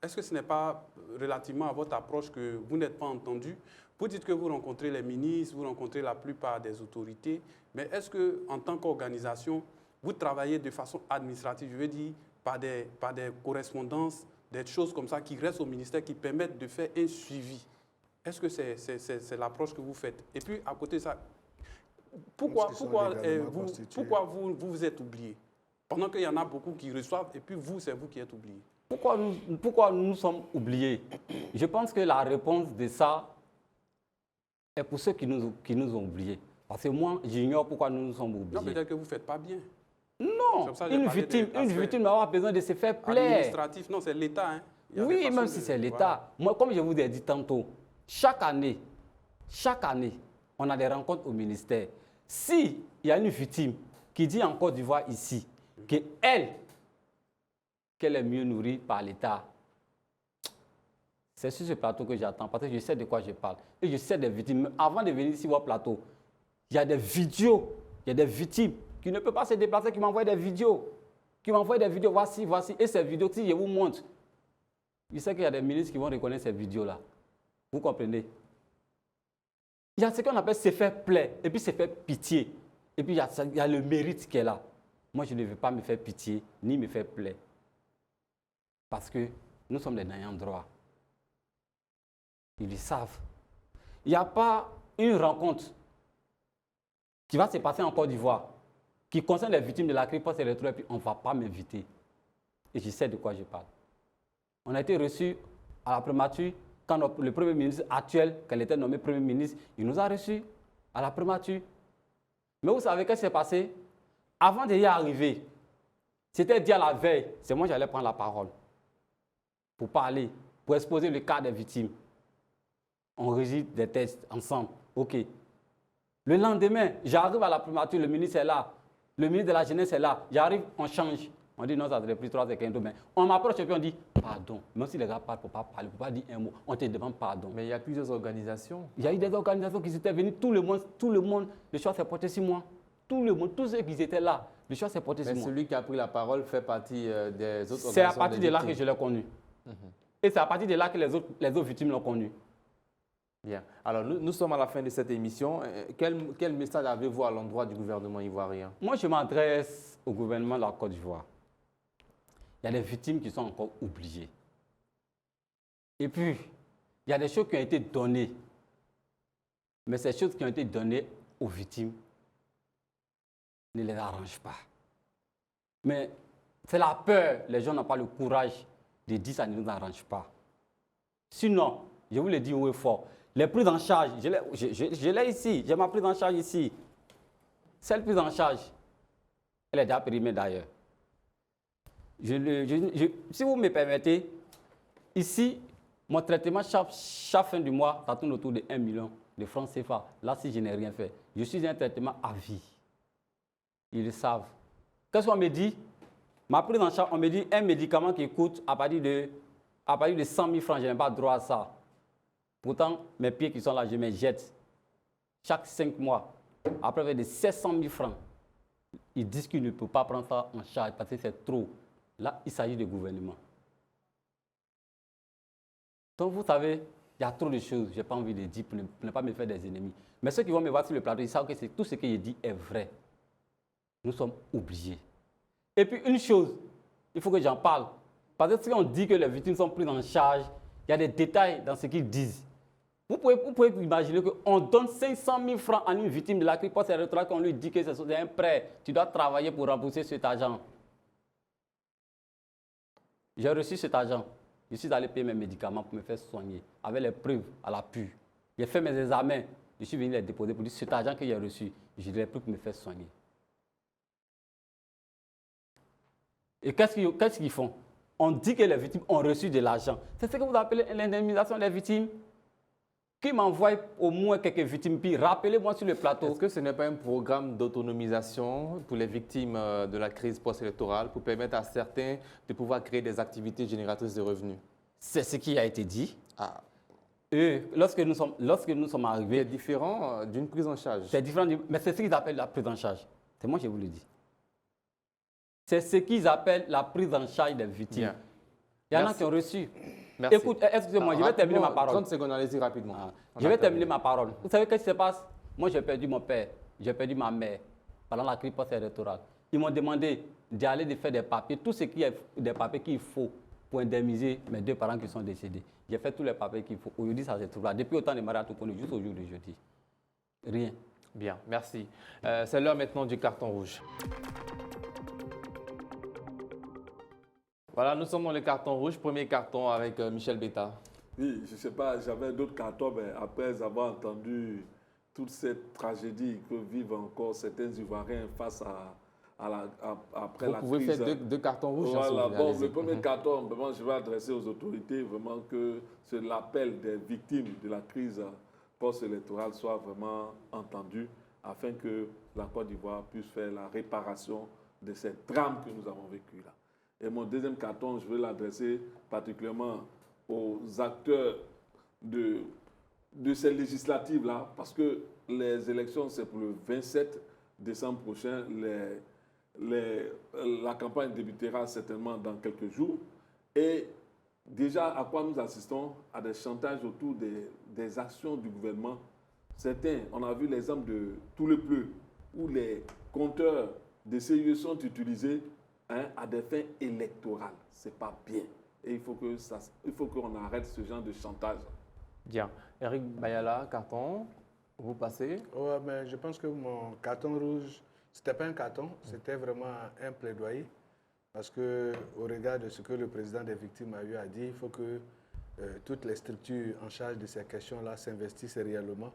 Est-ce que ce n'est pas relativement à votre approche que vous n'êtes pas entendu? Vous dites que vous rencontrez les ministres, vous rencontrez la plupart des autorités, mais est-ce qu'en tant qu'organisation, vous travaillez de façon administrative, je veux dire, par des correspondances, des choses comme ça qui restent au ministère, qui permettent de faire un suivi? Est-ce que c'est l'approche que vous faites? Et puis, à côté de ça, pourquoi vous êtes oublié? Pendant qu'il y en a beaucoup qui reçoivent, et puis vous, c'est vous qui êtes oublié. Pourquoi nous sommes oubliés? Je pense que la réponse de ça est pour ceux qui nous ont oubliés. Parce que moi, j'ignore pourquoi nous sommes oubliés. Non, peut-être que vous ne faites pas bien. Non, une victime va avoir besoin de se faire plaire. Administratif, non, c'est l'État. Hein. Oui, même si c'est l'État. Voilà. Moi, comme je vous ai dit tantôt, chaque année, on a des rencontres au ministère. S'il y a une victime qui dit en Côte d'Ivoire ici qu'elle est mieux nourrie par l'État, c'est sur ce plateau que j'attends parce que je sais de quoi je parle. Et je sais des victimes. Avant de venir ici au plateau, il y a des vidéos, il y a des victimes qui ne peuvent pas se déplacer, qui m'envoient des vidéos. Voici. Et ces vidéos, si je vous montre, je sais qu'il y a des ministres qui vont reconnaître ces vidéos-là. Vous comprenez? Il y a ce qu'on appelle se faire plaire, et puis se faire pitié. Et puis il y a le mérite qui est là. Moi, je ne veux pas me faire pitié, ni me faire plaire. Parce que nous sommes des ayants droit. Ils le savent. Il n'y a pas une rencontre qui va se passer en Côte d'Ivoire qui concerne les victimes de la crise post-électorale, puis on ne va pas m'inviter. Et je sais de quoi je parle. On a été reçus à la primature quand le Premier ministre actuel, quand il était nommé Premier ministre, il nous a reçus à la primature. Mais vous savez qu'est-ce qui s'est passé? Avant d'y arriver, c'était dit à la veille, c'est moi qui allais prendre la parole pour parler, pour exposer le cas des victimes. On réside des tests ensemble. OK. Le lendemain, j'arrive à la primature, le ministre est là, le ministre de la Jeunesse est là. J'arrive, on change. On dit non, ça serait plus 3 et 15 mais on m'approche et puis on dit pardon. Même si les gars parlent, il ne faut pas parler, il ne faut pas dire un mot. On te demande pardon. Mais il y a plusieurs organisations. Il y a eu des organisations qui étaient venues, tout le monde, le choix s'est porté sur moi. Tout le monde, tous ceux qui étaient là, le choix s'est porté sur moi. Celui qui a pris la parole fait partie des autres organisations. C'est à partir de là que je l'ai connu. Et c'est à partir de là que les autres victimes l'ont connu. Bien. Alors, nous sommes à la fin de cette émission. Quel message avez-vous à l'endroit du gouvernement ivoirien? Moi, je m'adresse au gouvernement de la Côte d'Ivoire. Il y a des victimes qui sont encore oubliées. Et puis, il y a des choses qui ont été données. Mais ces choses qui ont été données aux victimes ne les arrangent pas. Mais c'est la peur. Les gens n'ont pas le courage de dire ça ne nous arrange pas. Sinon, je vous le dis haut et fort, les prises en charge, je l'ai ici, j'ai ma prise en charge ici. Cette prise en charge, elle est déjà périmée d'ailleurs. Si vous me permettez, ici, mon traitement chaque fin du mois, ça tourne autour de 1 million de francs CFA. Là, si je n'ai rien fait, je suis un traitement à vie. Ils le savent. Qu'est-ce qu'on me dit? Ma prise en charge, on me dit un médicament qui coûte à partir de 100 000 francs, je n'ai pas droit à ça. Pourtant, mes pieds qui sont là, je me jette. Chaque 5 mois, après avoir de 700 000 francs, ils disent qu'ils ne peuvent pas prendre ça en charge parce que c'est trop. Là, il s'agit du gouvernement. Donc, vous savez, il y a trop de choses, je n'ai pas envie de dire pour ne pas me faire des ennemis. Mais ceux qui vont me voir sur le plateau, ils savent que tout ce que je dis est vrai. Nous sommes oubliés. Et puis, une chose, il faut que j'en parle. Parce que si on dit que les victimes sont prises en charge, il y a des détails dans ce qu'ils disent. Vous pouvez imaginer qu'on donne 500 000 francs à une victime de la crise post-électorale qu'on lui dit que c'est un prêt. Tu dois travailler pour rembourser cet argent. J'ai reçu cet argent. Je suis allé payer mes médicaments pour me faire soigner, avec les preuves à l'appui. J'ai fait mes examens. Je suis venu les déposer pour dire cet argent que j'ai reçu, je l'ai pris pour me faire soigner. Et qu'est-ce qu'ils font? On dit que les victimes ont reçu de l'argent. C'est ce que vous appelez l'indemnisation des victimes. Qui m'envoie au moins quelques victimes, puis rappelez-moi sur le plateau. Est-ce que ce n'est pas un programme d'autonomisation pour les victimes de la crise post-électorale pour permettre à certains de pouvoir créer des activités génératrices de revenus? C'est ce qui a été dit. Ah. Et lorsque nous sommes arrivés... C'est différent d'une prise en charge. C'est différent, mais c'est ce qu'ils appellent la prise en charge. C'est moi qui vous le dis. C'est ce qu'ils appellent la prise en charge des victimes. Bien. Il y en a qui ont reçu. Merci. Écoute, excusez-moi, je vais terminer ma parole. 30 secondes, allez-y rapidement. Je vais terminer ma parole. Vous savez qu'est-ce qui se passe? Moi, j'ai perdu mon père, j'ai perdu ma mère pendant la crise post-électorale. Ils m'ont demandé d'aller faire des papiers, tout ce qui est des papiers qu'il faut pour indemniser mes 2 parents qui sont décédés. J'ai fait tous les papiers qu'il faut. Aujourd'hui, ça se trouve là. Depuis autant de mariages tout connu, juste au jour d'aujourd'hui. Rien. Bien, merci. C'est l'heure maintenant du carton rouge. Voilà, nous sommes dans le carton rouge. Premier carton avec Michel Betta. Oui, je ne sais pas, j'avais d'autres cartons, mais après avoir entendu toute cette tragédie que vivent encore certains Ivoiriens face après la crise. Vous pouvez faire deux cartons rouges. Voilà, bon, le premier carton, vraiment, je vais adresser aux autorités, vraiment que l'appel des victimes de la crise post-électorale soit vraiment entendu afin que la Côte d'Ivoire puisse faire la réparation de cette drame que nous avons vécu là. Et mon deuxième carton, je vais l'adresser particulièrement aux acteurs de ces législatives-là, parce que les élections, c'est pour le 27 décembre prochain. La campagne débutera certainement dans quelques jours. Et déjà, à quoi nous assistons? À des chantages autour des actions du gouvernement. Certains, on a vu l'exemple de Tout le Pleu, où les compteurs des CIE sont utilisés à des fins électorales. Ce n'est pas bien. Et il faut qu'on arrête ce genre de chantage. Bien. Eric Bayala, carton, vous passez? Oui, mais je pense que mon carton rouge, ce n'était pas un carton, c'était vraiment un plaidoyer. Parce qu'au regard de ce que le président des victimes a eu à dire, il faut que toutes les structures en charge de ces questions-là s'investissent réellement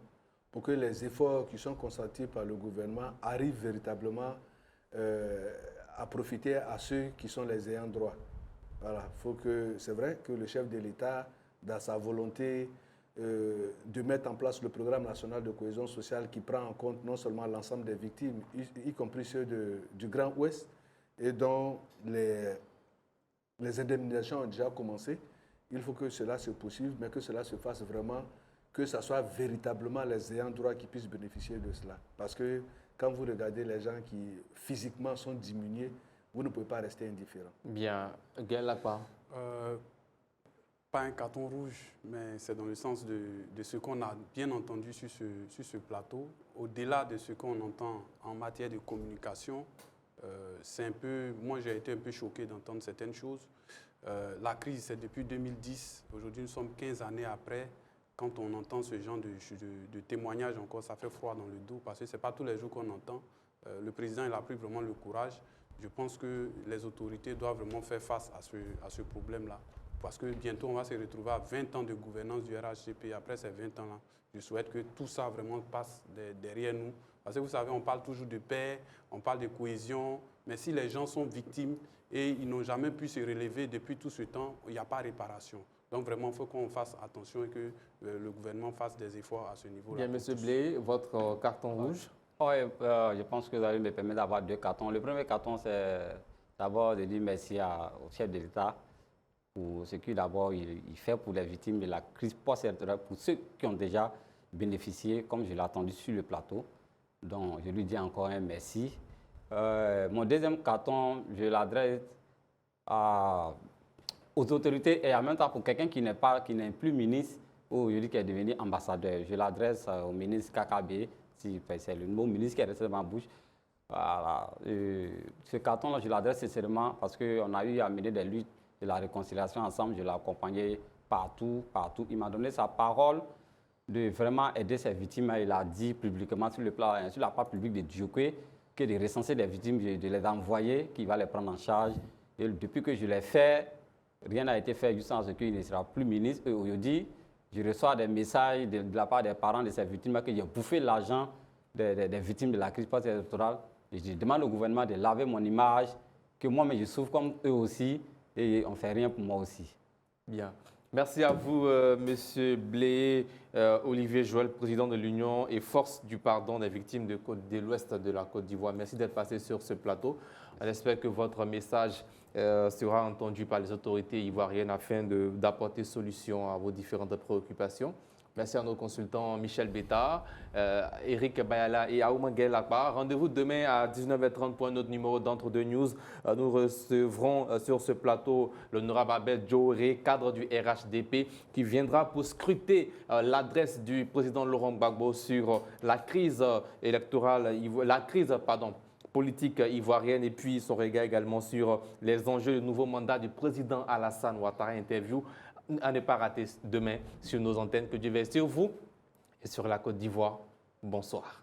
pour que les efforts qui sont consentis par le gouvernement arrivent véritablement à profiter à ceux qui sont les ayants droit. Voilà, c'est vrai que le chef de l'État, dans sa volonté de mettre en place le programme national de cohésion sociale qui prend en compte non seulement l'ensemble des victimes, y compris ceux du Grand Ouest, et dont les indemnisations ont déjà commencé, il faut que cela se poursuive, mais que cela se fasse vraiment, que ce soit véritablement les ayants droit qui puissent bénéficier de cela. Parce que quand vous regardez les gens qui physiquement sont diminués, vous ne pouvez pas rester indifférent. Bien. Gaël Lakpa. Pas un carton rouge, mais c'est dans le sens de ce qu'on a bien entendu sur ce plateau. Au-delà de ce qu'on entend en matière de communication, c'est un peu, moi j'ai été un peu choqué d'entendre certaines choses. La crise, c'est depuis 2010. Aujourd'hui, nous sommes 15 années après. Quand on entend ce genre de témoignages encore, ça fait froid dans le dos parce que ce n'est pas tous les jours qu'on entend. Le président, il a pris vraiment le courage. Je pense que les autorités doivent vraiment faire face à ce problème-là. Parce que bientôt, on va se retrouver à 20 ans de gouvernance du RHCP. Après ces 20 ans-là, je souhaite que tout ça vraiment passe derrière nous. Parce que vous savez, on parle toujours de paix, on parle de cohésion, mais si les gens sont victimes et ils n'ont jamais pu se relever depuis tout ce temps, il n'y a pas réparation. Donc vraiment, il faut qu'on fasse attention et que le gouvernement fasse des efforts à ce niveau-là. Bien, M. Blé, votre carton rouge. Oui, je pense que vous allez me permettre d'avoir 2 cartons. Le premier carton, c'est d'abord de dire merci au chef de l'État pour ce qu'il d'abord il fait pour les victimes de la crise post-électorale, pour ceux qui ont déjà bénéficié, comme je l'ai entendu sur le plateau. Donc, je lui dis encore un merci. Mon deuxième carton, je l'adresse aux autorités et en même temps pour quelqu'un qui n'est plus ministre ou aujourd'hui qui est devenu ambassadeur. Je l'adresse au ministre KKB, si c'est le nouveau ministre qui est resté dans ma bouche. Voilà. Ce carton-là, je l'adresse sincèrement parce qu'on a eu à mener des luttes de la réconciliation ensemble. Je l'ai accompagné partout. Il m'a donné sa parole de vraiment aider ces victimes. Il a dit publiquement sur la page publique de Djokwe que de recenser des victimes, de les envoyer, qu'il va les prendre en charge. Et depuis que je l'ai fait, rien n'a été fait jusqu'à ce qu'il ne sera plus ministre. Et aujourd'hui, je reçois des messages de la part des parents de ces victimes que j'ai bouffé l'argent des victimes de la crise post-électorale. Et je demande au gouvernement de laver mon image, que moi-même je souffre comme eux aussi, et on ne fait rien pour moi aussi. Bien. Merci à vous, M. Blé, Olivier Joël, président de l'Union et force du pardon des victimes de l'Ouest de la Côte d'Ivoire. Merci d'être passé sur ce plateau. On espère que votre message sera entendu par les autorités ivoiriennes afin d'apporter solution à vos différentes préoccupations. Merci à nos consultants Michel Bétard, Eric Bayala et Aouma Gaël Lakpa. Rendez-vous demain à 19h30 pour un autre numéro d'Entre-deux News. Nous recevrons sur ce plateau l'honorable Abel Djouré, cadre du RHDP, qui viendra pour scruter l'adresse du président Laurent Gbagbo sur la crise électorale, politique ivoirienne et puis son regard également sur les enjeux du nouveau mandat du président Alassane Ouattara. Interview à ne pas rater demain sur nos antennes. Que Dieu veille sur vous et sur la Côte d'Ivoire. Bonsoir.